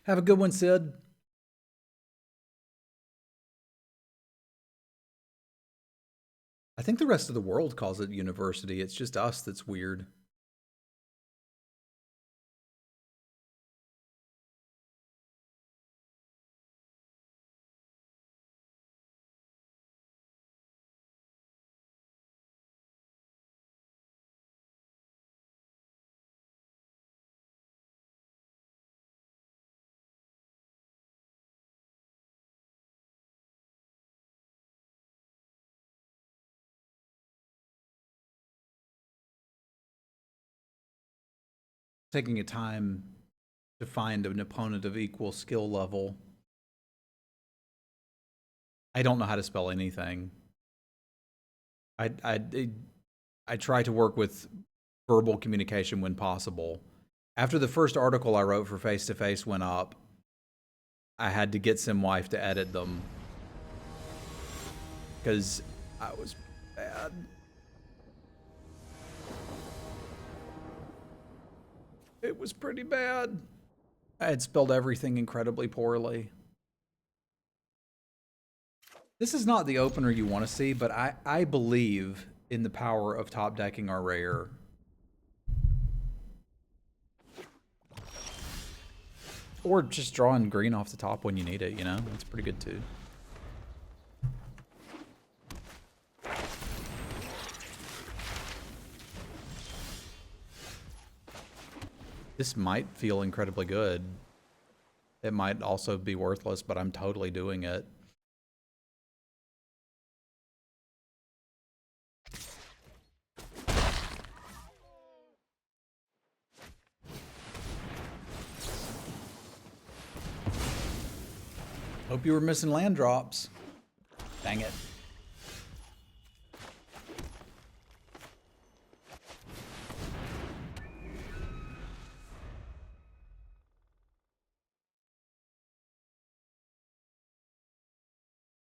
A: Have a good one, Sid. I think the rest of the world calls it university. It's just us that's weird. taking a time to find an opponent of equal skill level. I don't know how to spell anything. I try to work with verbal communication when possible. After the first article I wrote for Face to Face went up, I had to get Semwife to edit them because I was bad. It was pretty bad. I had spelled everything incredibly poorly. This is not the opener you want to see, but I believe in the power of top decking our rare. Or just drawing green off the top when you need it, you know? It's pretty good too. This might feel incredibly good. It might also be worthless, but I'm totally doing it. Hope you were missing land drops. Dang it.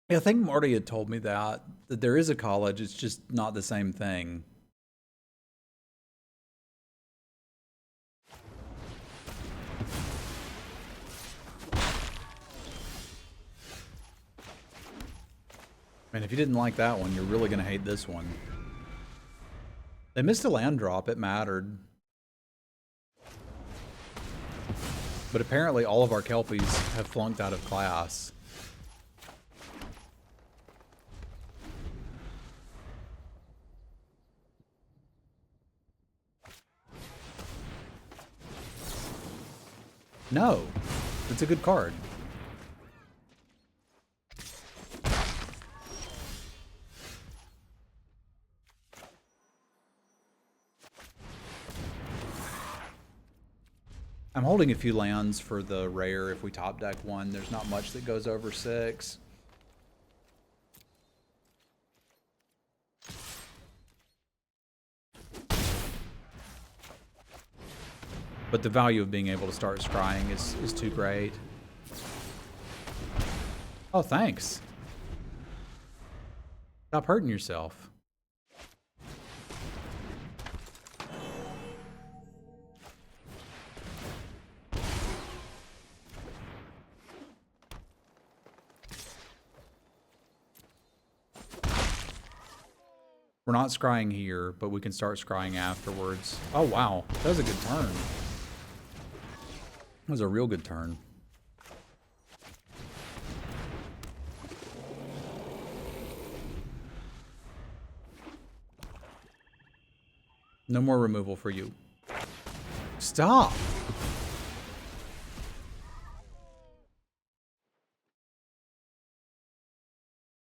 A: Yeah, I think Marty had told me that there is a college, it's just not the same thing. Man, if you didn't like that one, you're really going to hate this one. They missed a land drop, it mattered. But apparently all of our Kelpies have flunked out of class. No, it's a good card. I'm holding a few lands for the rare if we top deck one. There's not much that goes over 6. But the value of being able to start scrying is too great. Oh, thanks. Stop hurting yourself. We're not scrying here, but we can start scrying afterwards. Oh, wow. That was a good turn. That was a real good turn. No more removal for you. Stop!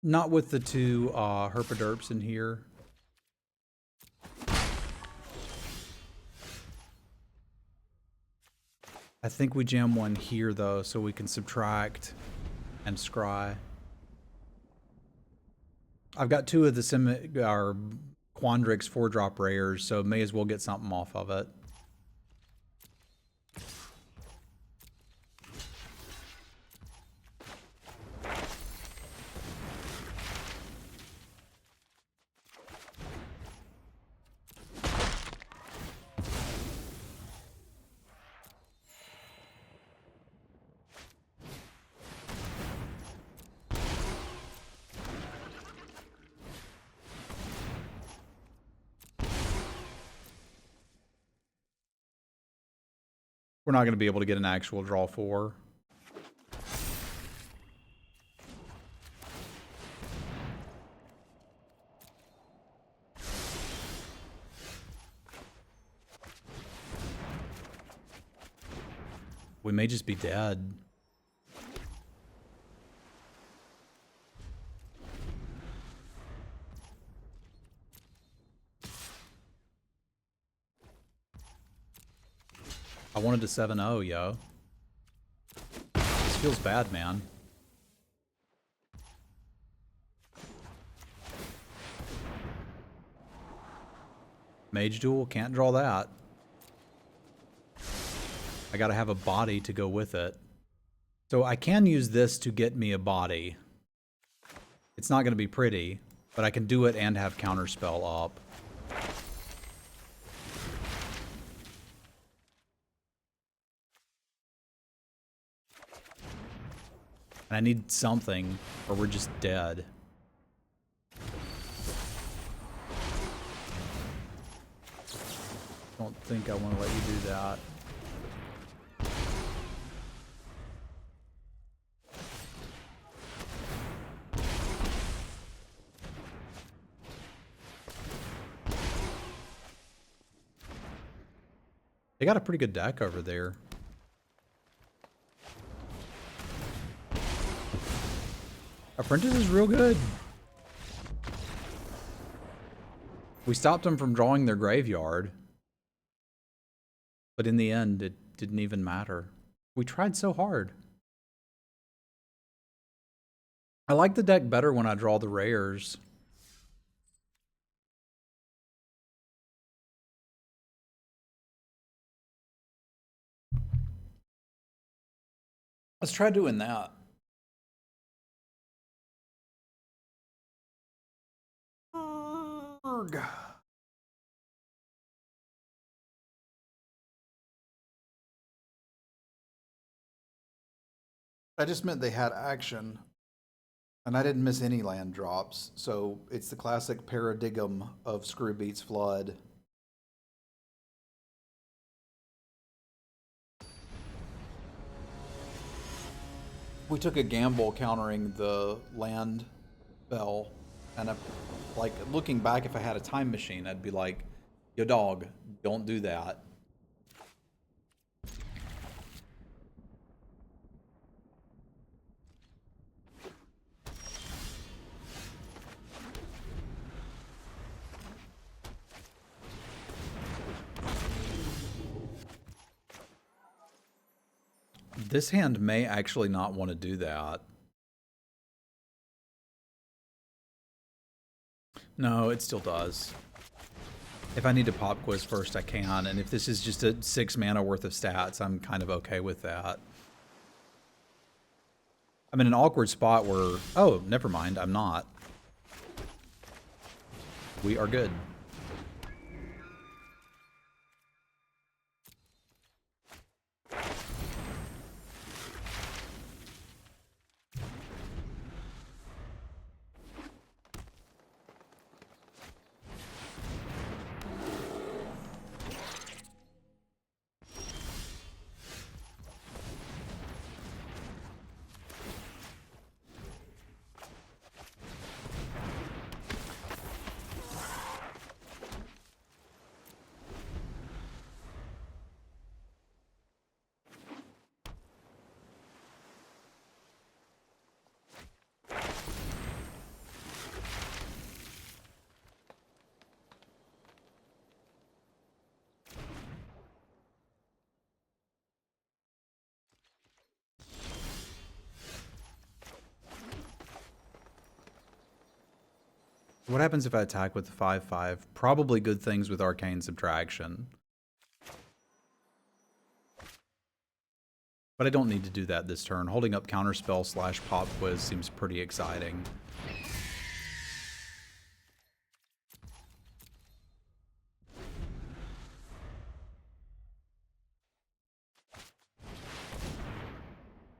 A: Not with the 2 herpaderps in here. I think we jam one here, though, so we can subtract and scry. I've got 2 of the Quandrix 4-drop rares, so may as well get something off of it. We're not going to be able to get an actual draw 4. We may just be dead. I wanted to 7-0, yo. This feels bad, man. Mage Duel, can't draw that. I gotta have a body to go with it. So I can use this to get me a body. It's not gonna be pretty, but I can do it and have Counterspell up. And I need something, or we're just dead. Don't think I want to let you do that. They got a pretty good deck over there. Apprentice is real good. We stopped them from drawing their graveyard. But in the end, it didn't even matter. We tried so hard. I like the deck better when I draw the rares. Let's try doing that. I just meant they had action, and I didn't miss any land drops, so it's the classic paradigm of Screw Beats Flood. We took a gamble countering the land spell, and like looking back, if I had a time machine, I'd be like, yo dog, don't do that. This hand may actually not want to do that. No, it still does. If I need to pop quiz first, I can, and if this is just a 6 mana worth of stats, I'm kind of okay with that. I'm in an awkward spot where... Oh, never mind, I'm not. We are good. What happens if I attack with the 5/5? Probably good things with Arcane Subtraction. But I don't need to do that this turn. Holding up Counterspell / Pop Quiz seems pretty exciting.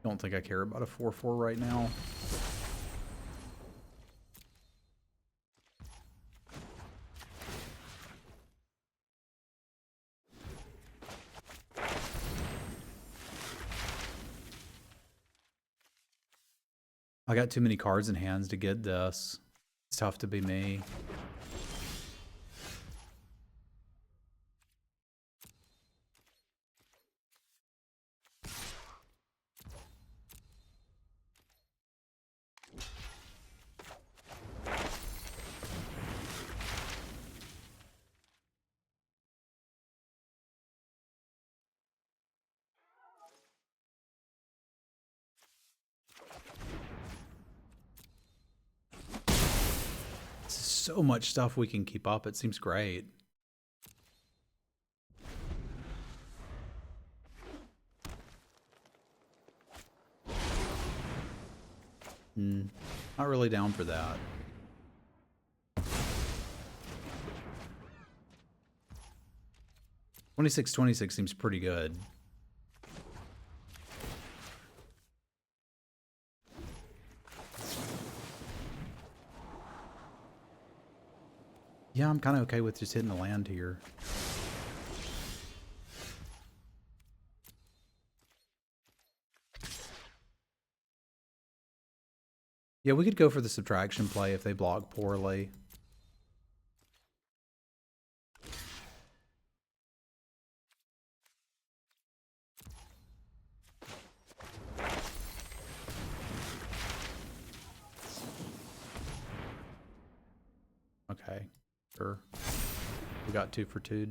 A: Don't think I care about a 4/4 right now. I got too many cards in hands to get this. It's tough to be me. so much stuff we can keep up. It seems great. Not really down for that. $26.26 seems pretty good. Yeah, I'm kind of okay with just hitting the land here. Yeah, we could go for the subtraction play if they block poorly. Okay, sure. We got 2 for 2.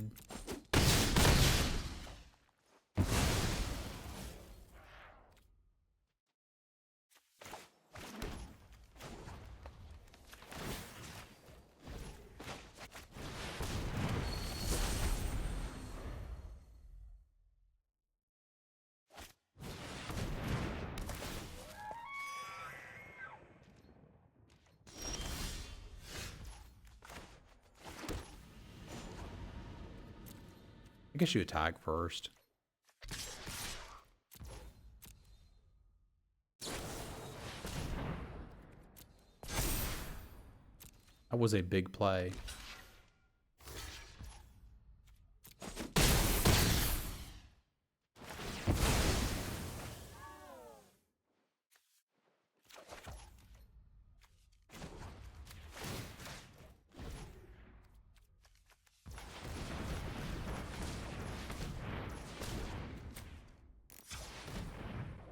A: I guess you attack first. That was a big play.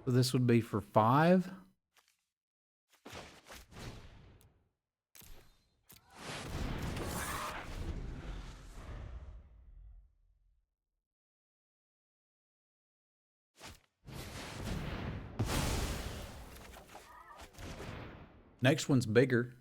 A: So this would be for 5. Next one's bigger.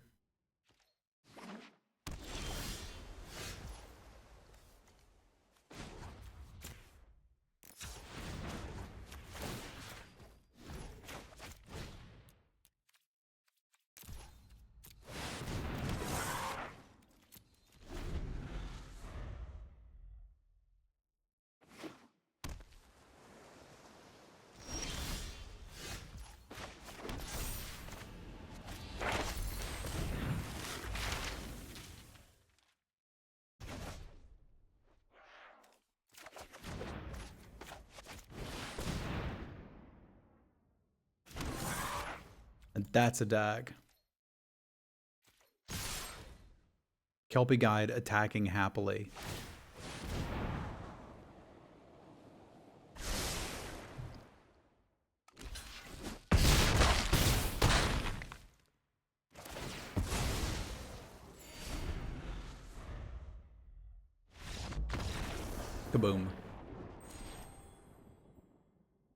A: And that's a dag. Kelpie Guide attacking happily. Kaboom.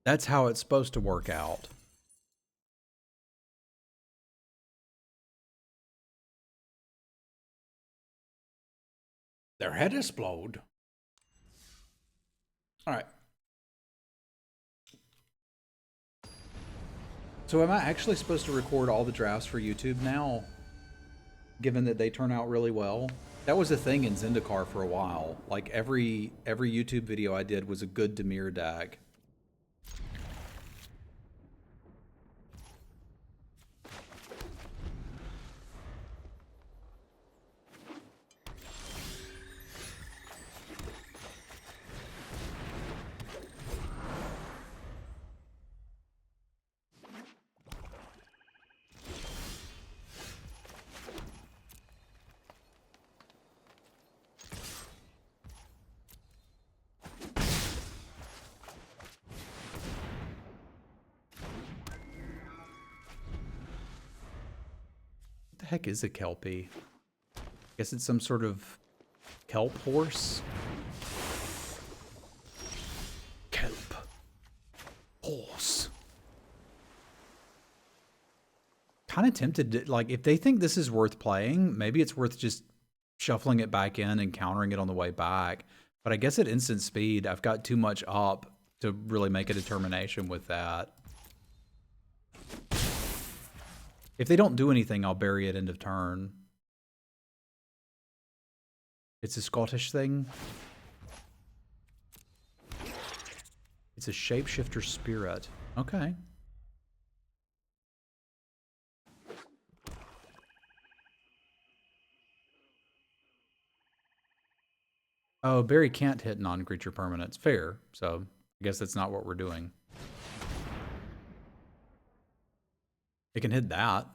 A: That's how it's supposed to work out. Their head explode. All right. So am I actually supposed to record all the drafts for YouTube now, given that they turn out really well? That was a thing in Zendikar for a while. Like every YouTube video I did was a good Dimir dag. What the heck is a Kelpie? I guess it's some sort of kelp horse? Kelp. Horse. kind of tempted to, like, if they think this is worth playing, maybe it's worth just shuffling it back in and countering it on the way back. But I guess at instant speed, I've got too much up to really make a determination with that. If they don't do anything, I'll bury it end of turn. It's a Scottish thing. It's a shapeshifter spirit. Okay. Oh, Barry can't hit non-creature permanents. Fair. So I guess that's not what we're doing. It can hit that.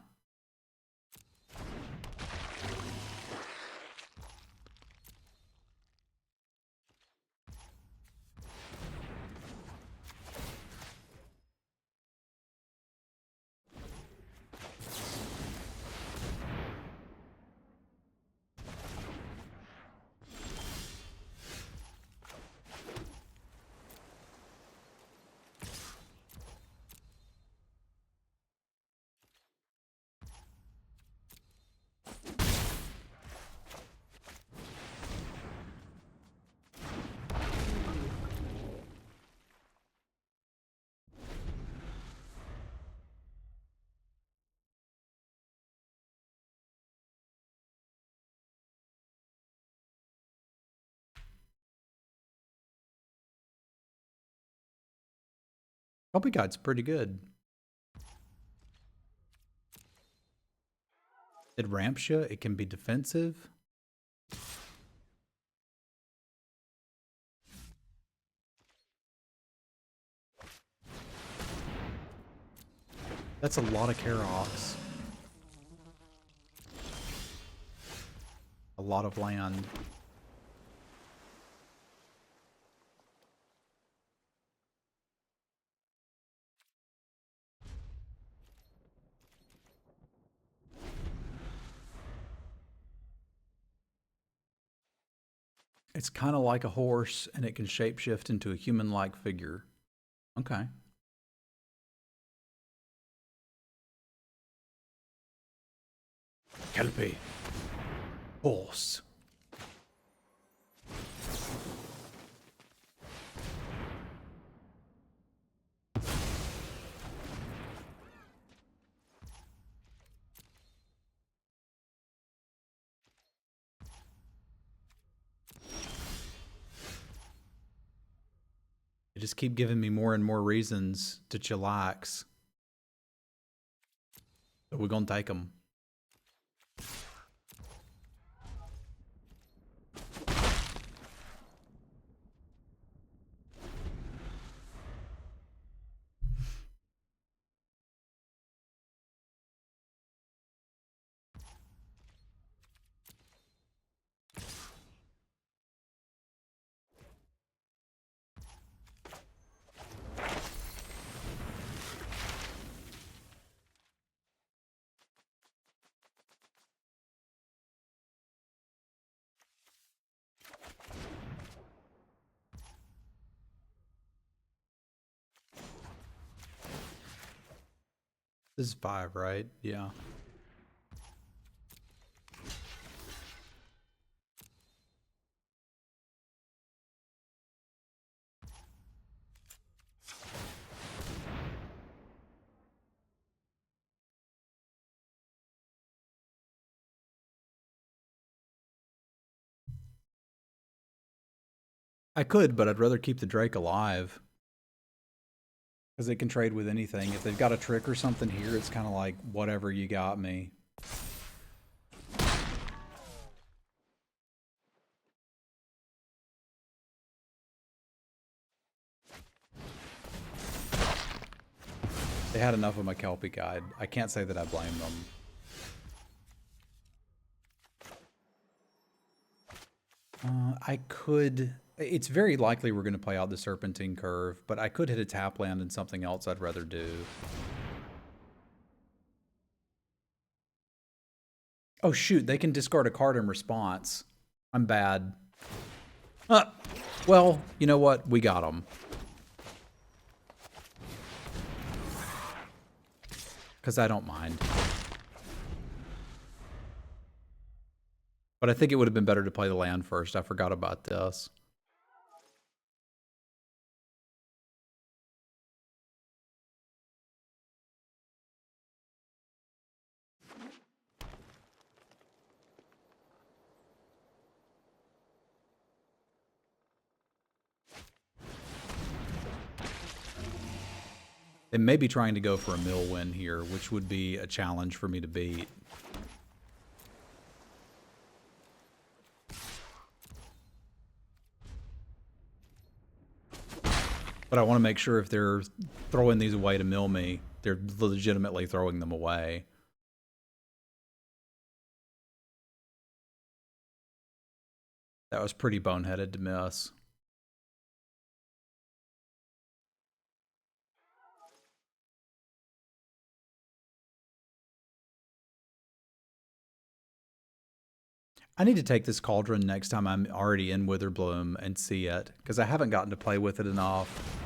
A: Copy Guide's pretty good. It ramps you. It can be defensive. That's a lot of Karoks. A lot of land. It's kind of like a horse, and it can shapeshift into a human-like figure. Okay. Kelpie. Horse. They just keep giving me more and more reasons to chillax. So we're gonna take them. This is 5, right? Yeah. I could, but I'd rather keep the Drake alive. Because they can trade with anything. If they've got a trick or something here, it's kind of like, whatever, you got me. They had enough of my Kelpie Guide. I can't say that I blame them. I could... It's very likely we're going to play out the Serpentine Curve, but I could hit a tap land and something else I'd rather do. Oh shoot, they can discard a card in response. I'm bad. Well, you know what? We got them. Because I don't mind. But I think it would have been better to play the land first. I forgot about this. They may be trying to go for a mill win here, which would be a challenge for me to beat. But I want to make sure if they're throwing these away to mill me, they're legitimately throwing them away. That was pretty boneheaded to miss. I need to take this cauldron next time I'm already in Witherbloom and see it, because I haven't gotten to play with it enough.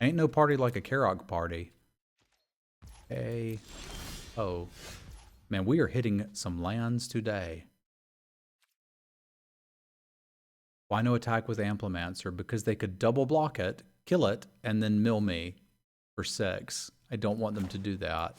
A: Ain't no party like a Karok party. Hey. Oh. Man, we are hitting some lands today. Why no attack with Amplimancer? Because they could double block it, kill it, and then mill me for 6. I don't want them to do that.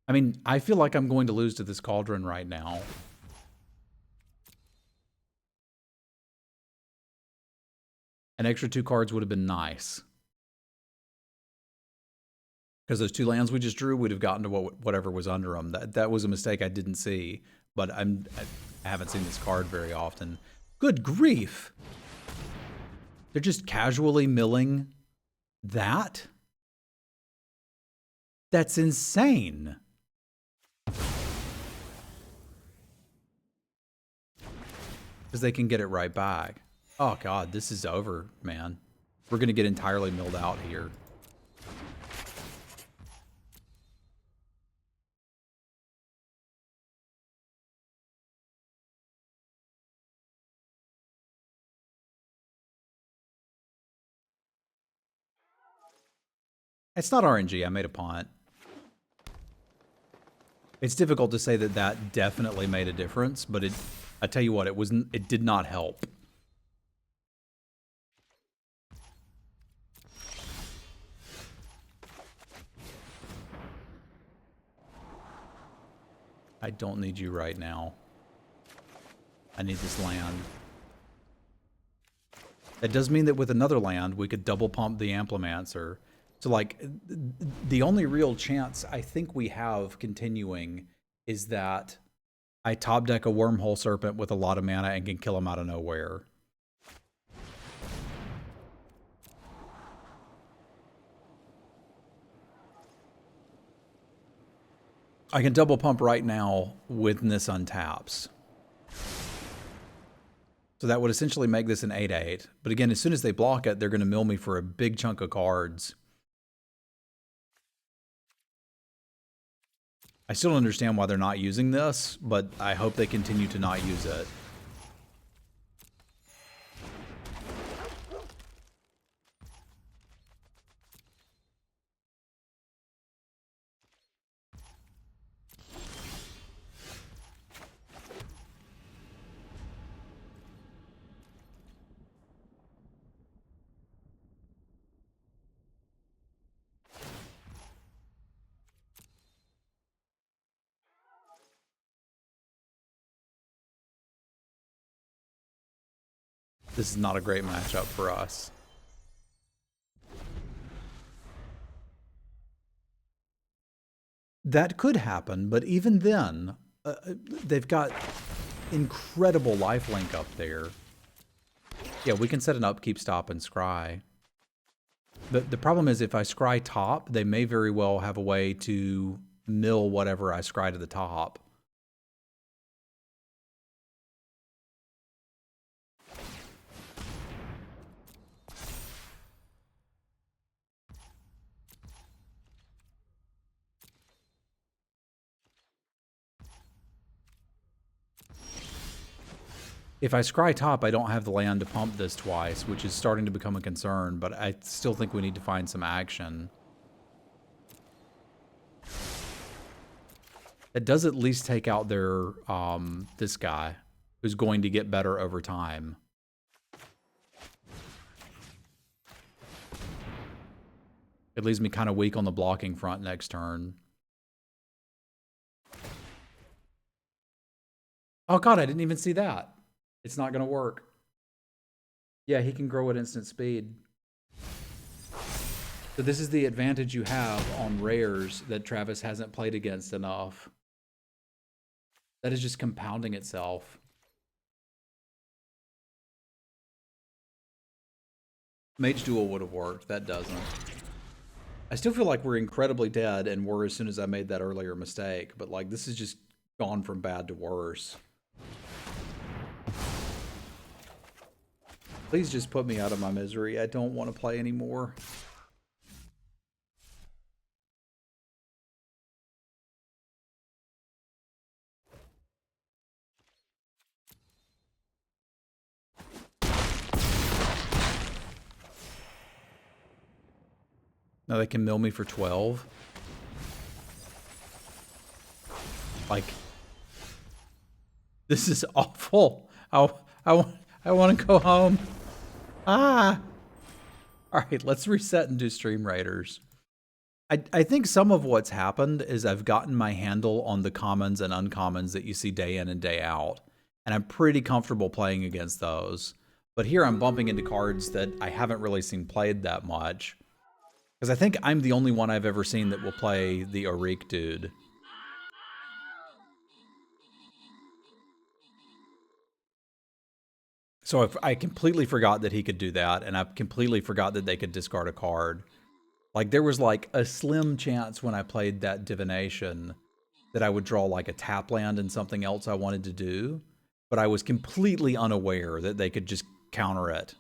A: I mean, I feel like I'm going to lose to this cauldron right now. An extra 2 cards would have been nice. Because those 2 lands we just drew would have gotten to whatever was under them. That was a mistake I didn't see. But I haven't seen this card very often. Good grief! They're just casually milling that? That's insane! Because they can get it right back. Oh god, this is over, man. We're going to get entirely milled out here. It's not RNG, I made a punt. It's difficult to say that that definitely made a difference, but I tell you what, it did not help. I don't need you right now. I need this land. That does mean that with another land, we could double pump the Amplimancer. So, like, the only real chance I think we have continuing is that I top deck a Wormhole Serpent with a lot of mana and can kill him out of nowhere. I can double pump right now with this untaps. So that would essentially make this an 8/8. But again, as soon as they block it, they're going to mill me for a big chunk of cards. I still don't understand why they're not using this, but I hope they continue to not use it. This is not a great matchup for us. That could happen, but even then, they've got incredible lifelink up there. Yeah, we can set an upkeep, stop, and scry. The problem is if I scry top, they may very well have a way to mill whatever I scry to the top. If I scry top, I don't have the land to pump this twice, which is starting to become a concern, but I still think we need to find some action. It does at least take out their, this guy, who's going to get better over time. It leaves me kind of weak on the blocking front next turn. Oh god, I didn't even see that. It's not going to work. Yeah, he can grow at instant speed. So this is the advantage you have on rares that Travis hasn't played against enough. That is just compounding itself. Mage Duel would have worked. That doesn't. I still feel like we're incredibly dead and were as soon as I made that earlier mistake. But like, this is just gone from bad to worse. Please just put me out of my misery. I don't want to play anymore. Now they can mill me for 12. Like, this is awful. I want to go home. Ah! Alright, let's reset and do Stream Raiders. I think some of what's happened is I've gotten my handle on the commons and uncommons that you see day in and day out. And I'm pretty comfortable playing against those. But here I'm bumping into cards that I haven't really seen played that much. Because I think I'm the only one I've ever seen that will play the Auric dude. So I completely forgot that he could do that, and I completely forgot that they could discard a card. Like, there was like a slim chance when I played that divination that I would draw like a tap land and something else I wanted to do, but I was completely unaware that they could just counter it.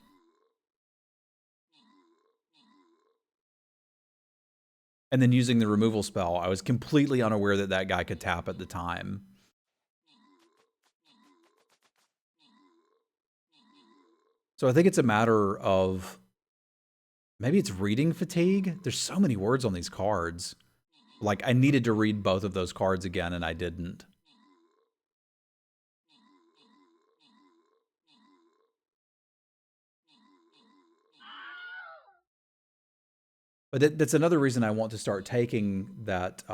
A: And then using the removal spell, I was completely unaware that that guy could tap at the time. So I think it's a matter of, maybe it's reading fatigue. There's so many words on these cards. Like, I needed to read both of those cards again, and I didn't. But that's another reason I want to start taking that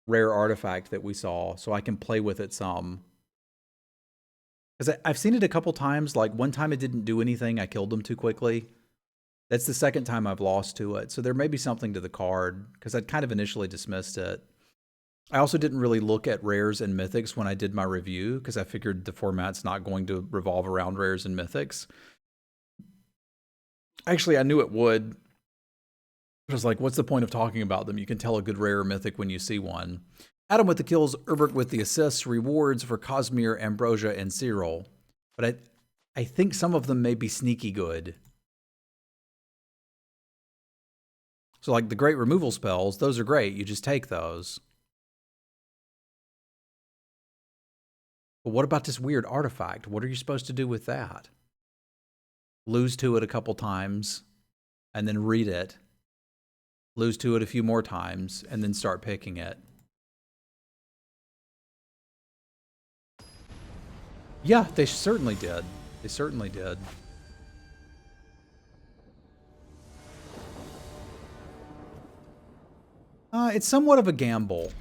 A: rare artifact that we saw, so I can play with it some. Because I've seen it a couple times. Like, one time it didn't do anything. I killed them too quickly. That's the second time I've lost to it. So there may be something to the card, because I'd kind of initially dismissed it. I also didn't really look at rares and mythics when I did my review, because I figured the format's not going to revolve around rares and mythics. Actually, I knew it would. I was like, what's the point of talking about them? You can tell a good rare or mythic when you see one. Adam with the kills, Urbert with the assists, rewards for Cosmere, Ambrosia, and Cyril. But I think some of them may be sneaky good. So like the great removal spells, those are great. You just take those. But what about this weird artifact? What are you supposed to do with that? Lose to it a couple times, and then read it. Lose to it a few more times, and then start picking it. Yeah, they certainly did. They certainly did. It's somewhat of a gamble.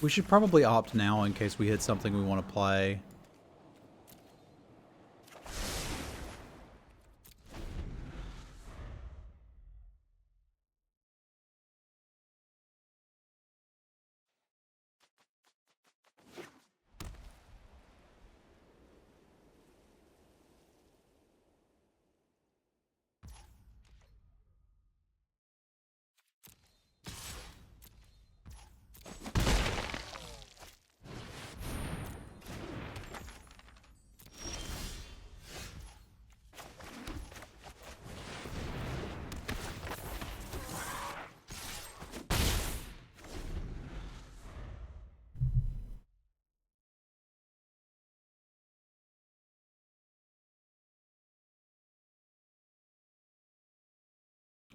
A: We should probably opt now in case we hit something we want to play.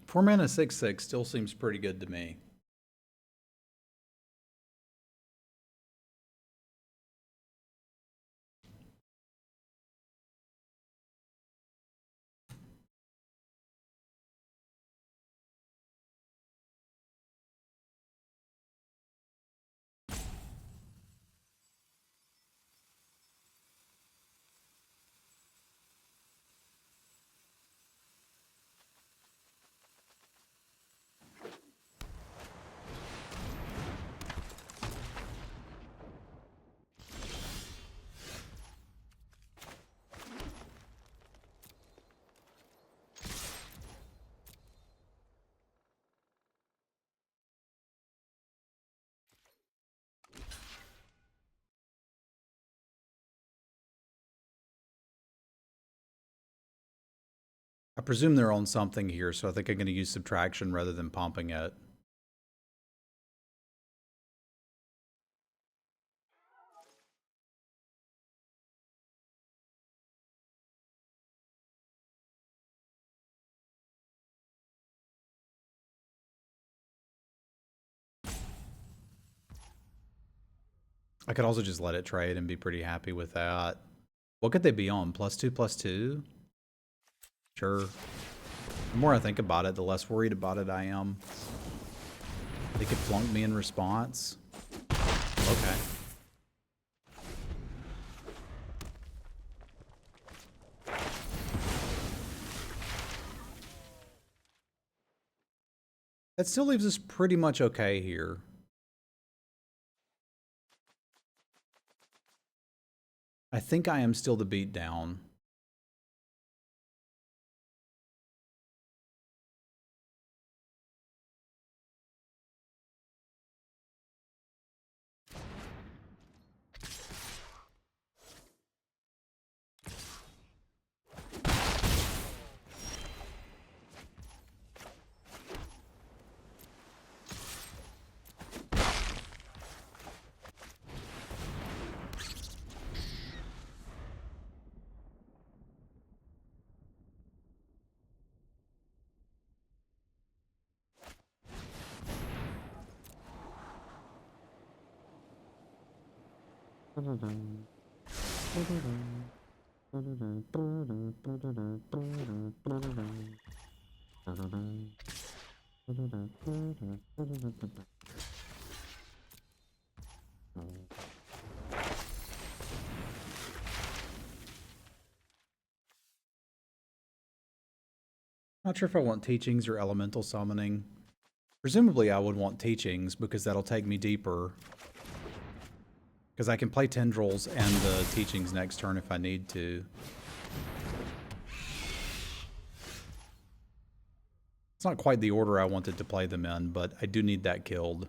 A: 4 mana 6/6 still seems pretty good to me. I presume they're on something here, so I think I'm going to use subtraction rather than pumping it. I could also just let it trade and be pretty happy with that. What could they be on? +2/+2? Sure. The more I think about it, the less worried about it I am. They could flunk me in response. Okay. That still leaves us pretty much okay here. I think I am still the beatdown. Not sure if I want teachings or elemental summoning. Presumably I would want teachings because that'll take me deeper. Because I can play tendrils and the teachings next turn if I need to. It's not quite the order I wanted to play them in, but I do need that killed.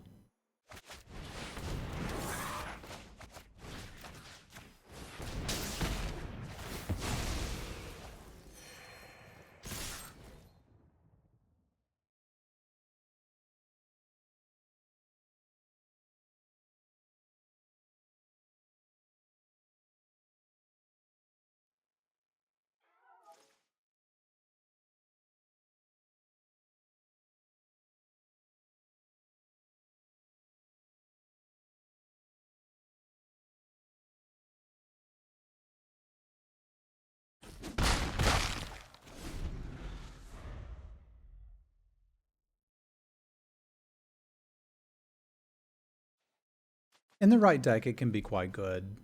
A: In the right deck, it can be quite good.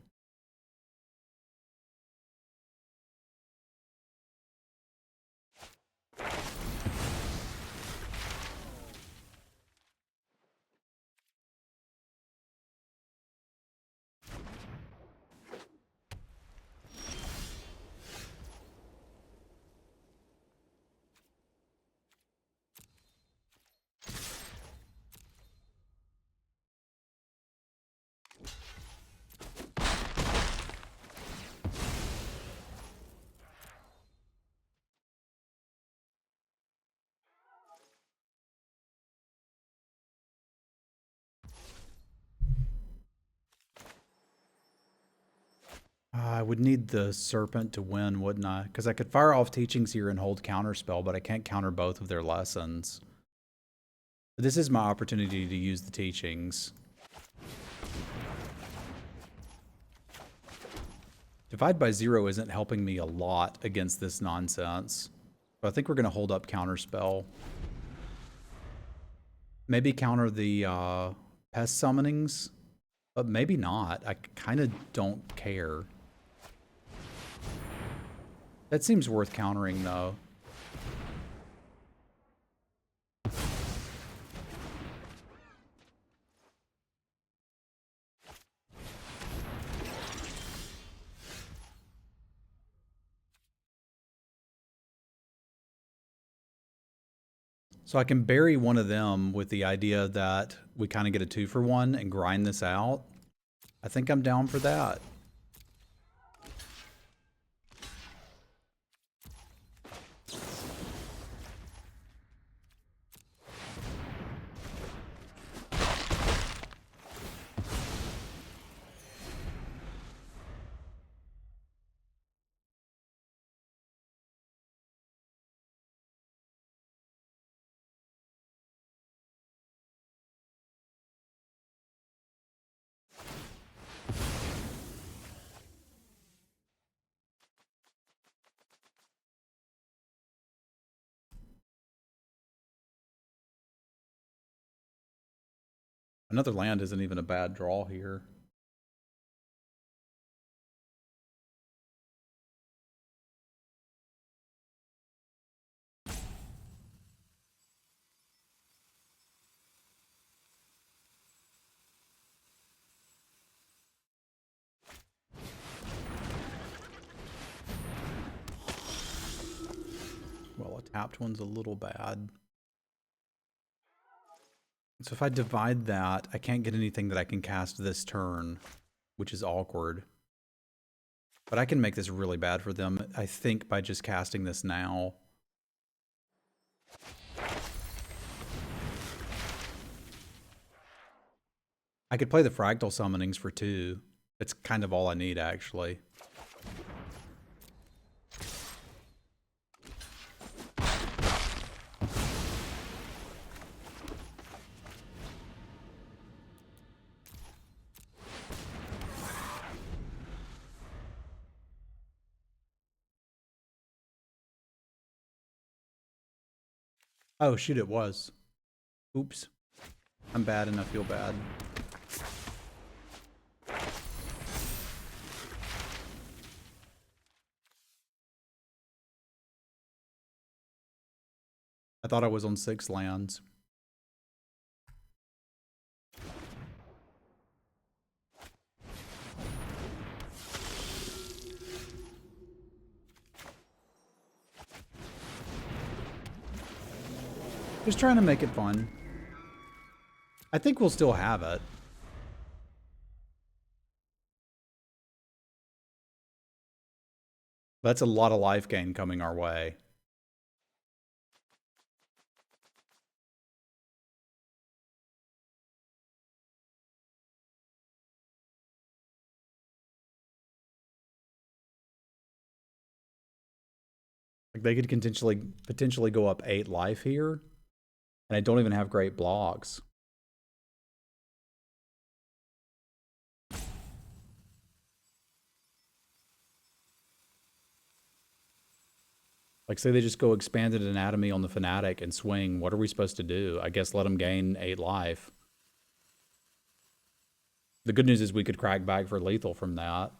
A: I would need the Serpent to win, wouldn't I? Because I could fire off Teachings here and hold Counterspell, but I can't counter both of their lessons. This is my opportunity to use the Teachings. Divide by 0 isn't helping me a lot against this nonsense. But I think we're going to hold up Counterspell. Maybe counter the pest summonings, but maybe not. I kind of don't care. That seems worth countering, though. So I can bury one of them with the idea that we kind of get a 2-for-1 and grind this out. I think I'm down for that. Another land isn't even a bad draw here. Well, a tapped one's a little bad. So if I divide that, I can't get anything that I can cast this turn, which is awkward. But I can make this really bad for them, I think, by just casting this now. I could play the Fractal Summonings for 2. It's kind of all I need, actually. Oh, shoot, it was. Oops. I'm bad and I feel bad. I thought I was on 6 lands. Just trying to make it fun. I think we'll still have it. That's a lot of life gain coming our way. Like they could potentially go up 8 life here, and I don't even have great blocks. Like, say they just go Expanded Anatomy on the Fanatic and swing. What are we supposed to do? I guess let them gain 8 life. The good news is we could crack back for lethal from that.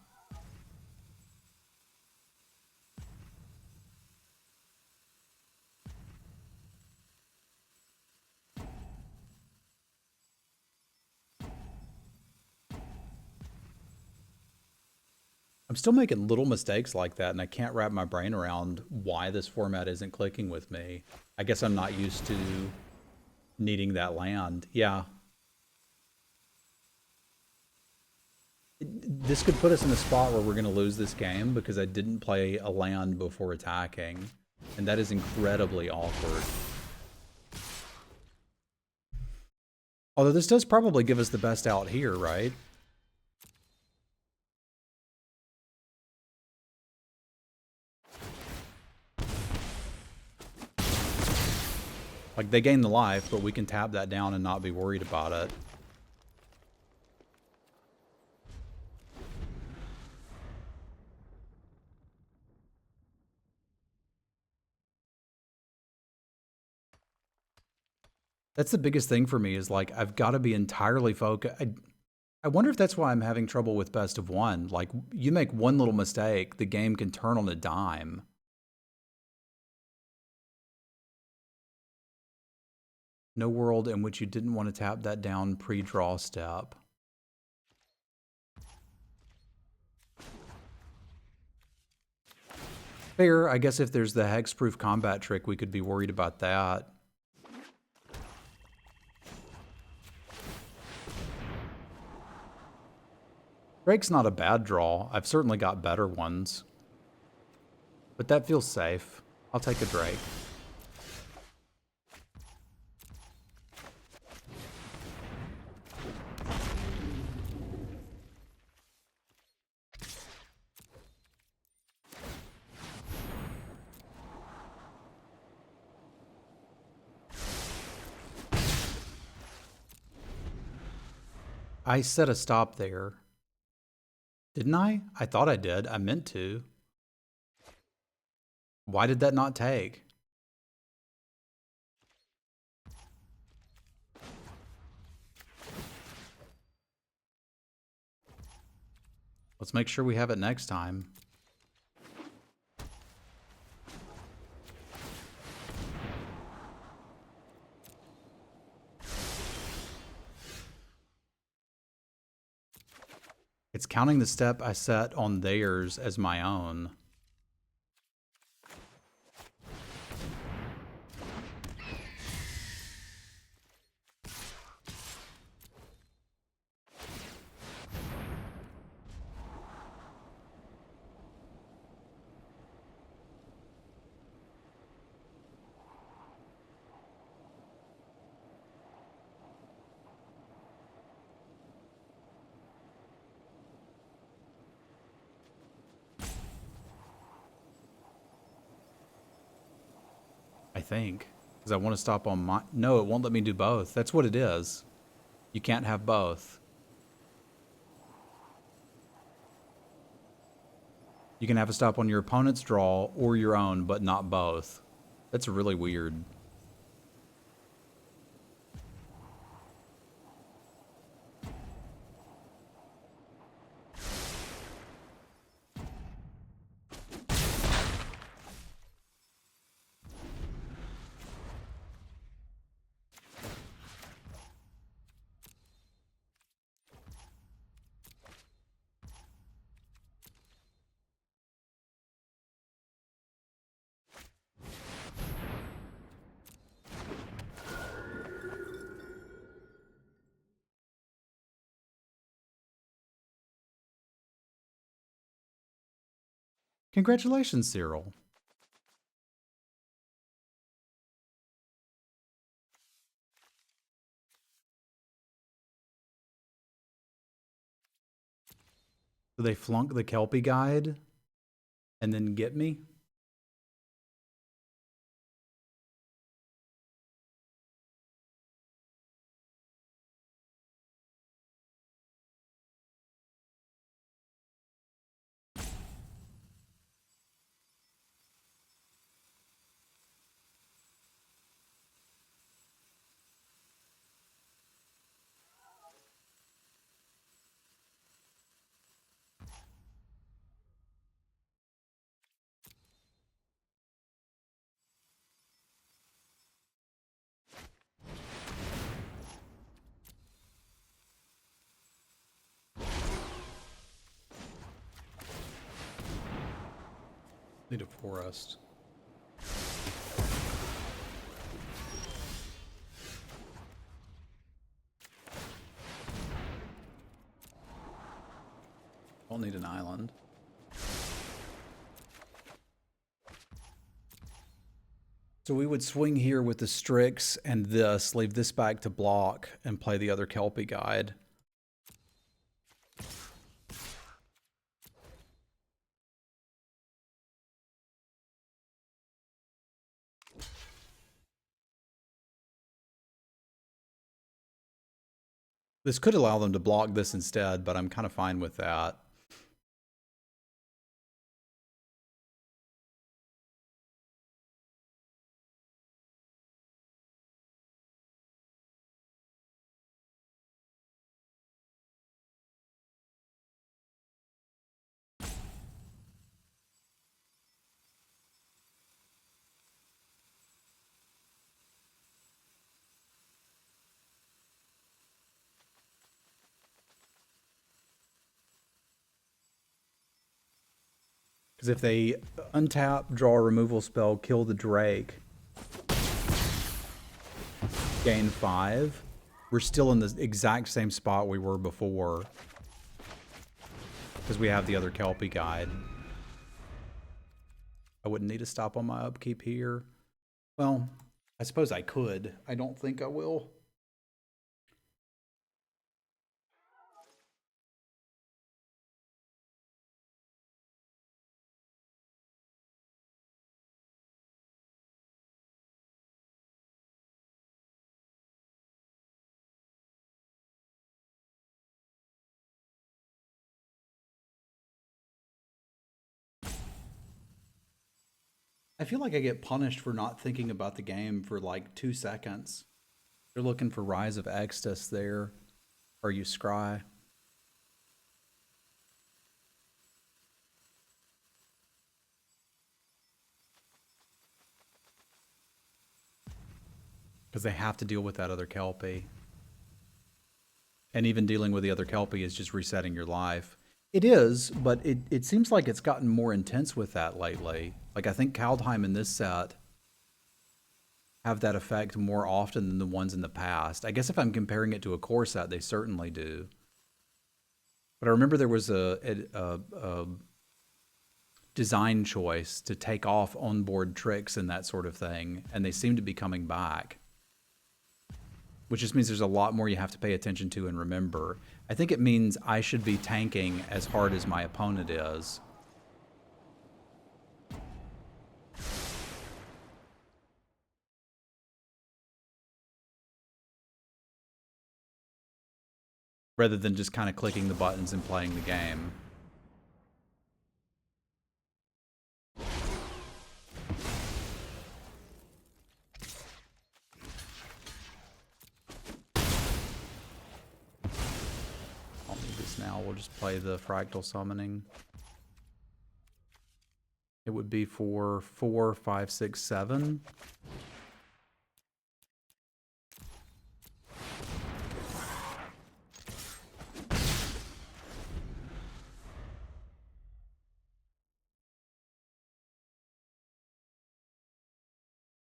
A: I'm still making little mistakes like that, and I can't wrap my brain around why this format isn't clicking with me. I guess I'm not used to needing that land. Yeah. This could put us in a spot where we're going to lose this game because I didn't play a land before attacking, and that is incredibly awkward. Although this does probably give us the best out here, right? Like, they gain the life, but we can tap that down and not be worried about it. That's the biggest thing for me is, like, I've got to be entirely focused. I wonder if that's why I'm having trouble with best of one. Like, you make one little mistake, the game can turn on a dime. No world in which you didn't want to tap that down pre-draw step. Fair, I guess if there's the hexproof combat trick, we could be worried about that. Drake's not a bad draw. I've certainly got better ones. But that feels safe. I'll take a Drake. I set a stop there. Didn't I? I thought I did. I meant to. Why did that not take? Let's make sure we have it next time. It's counting the step I set on theirs as my own. I think. Because I want to stop on my... No, it won't let me do both. That's what it is. You can't have both. You can have a stop on your opponent's draw or your own, but not both. That's really weird. Congratulations, Cyril. Do they flunk the Kelpie guide and then get me? Need a forest. Don't need an island. So we would swing here with the Strix and this, leave this back to block, and play the other Kelpie guide. This could allow them to block this instead, but I'm kind of fine with that. Because if they untap, draw a removal spell, kill the Drake, gain 5, we're still in the exact same spot we were before. Because we have the other Kelpie guide. I wouldn't need to stop on my upkeep here. Well, I suppose I could. I don't think I will. I feel like I get punished for not thinking about the game for like 2 seconds. They're looking for Rise of Extus there. Or you scry. Because they have to deal with that other Kelpie. And even dealing with the other Kelpie is just resetting your life. It is, but it seems like it's gotten more intense with that lately. Like, I think Kaldheim in this set have that effect more often than the ones in the past. I guess if I'm comparing it to a core set, they certainly do. But I remember there was a design choice to take off onboard tricks and that sort of thing, and they seem to be coming back. Which just means there's a lot more you have to pay attention to and remember. I think it means I should be tanking as hard as my opponent is. Rather than just kind of clicking the buttons and playing the game. I'll need this now. We'll just play the Fractal Summoning. It would be for 4, 5, 6, 7.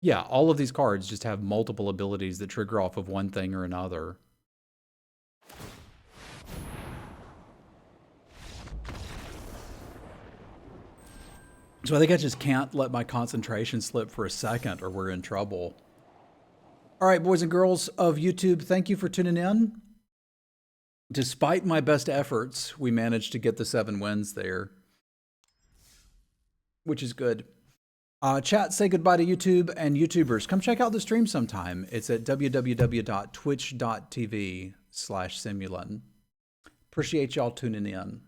A: Yeah, all of these cards just have multiple abilities that trigger off of one thing or another. So I think I just can't let my concentration slip for a second or we're in trouble. All right, boys and girls of YouTube, thank you for tuning in. Despite my best efforts, we managed to get the 7 wins there, which is good. Chat, say goodbye to YouTube and YouTubers. Come check out the stream sometime. It's at www.twitch.tv/Semulin. Appreciate y'all tuning in.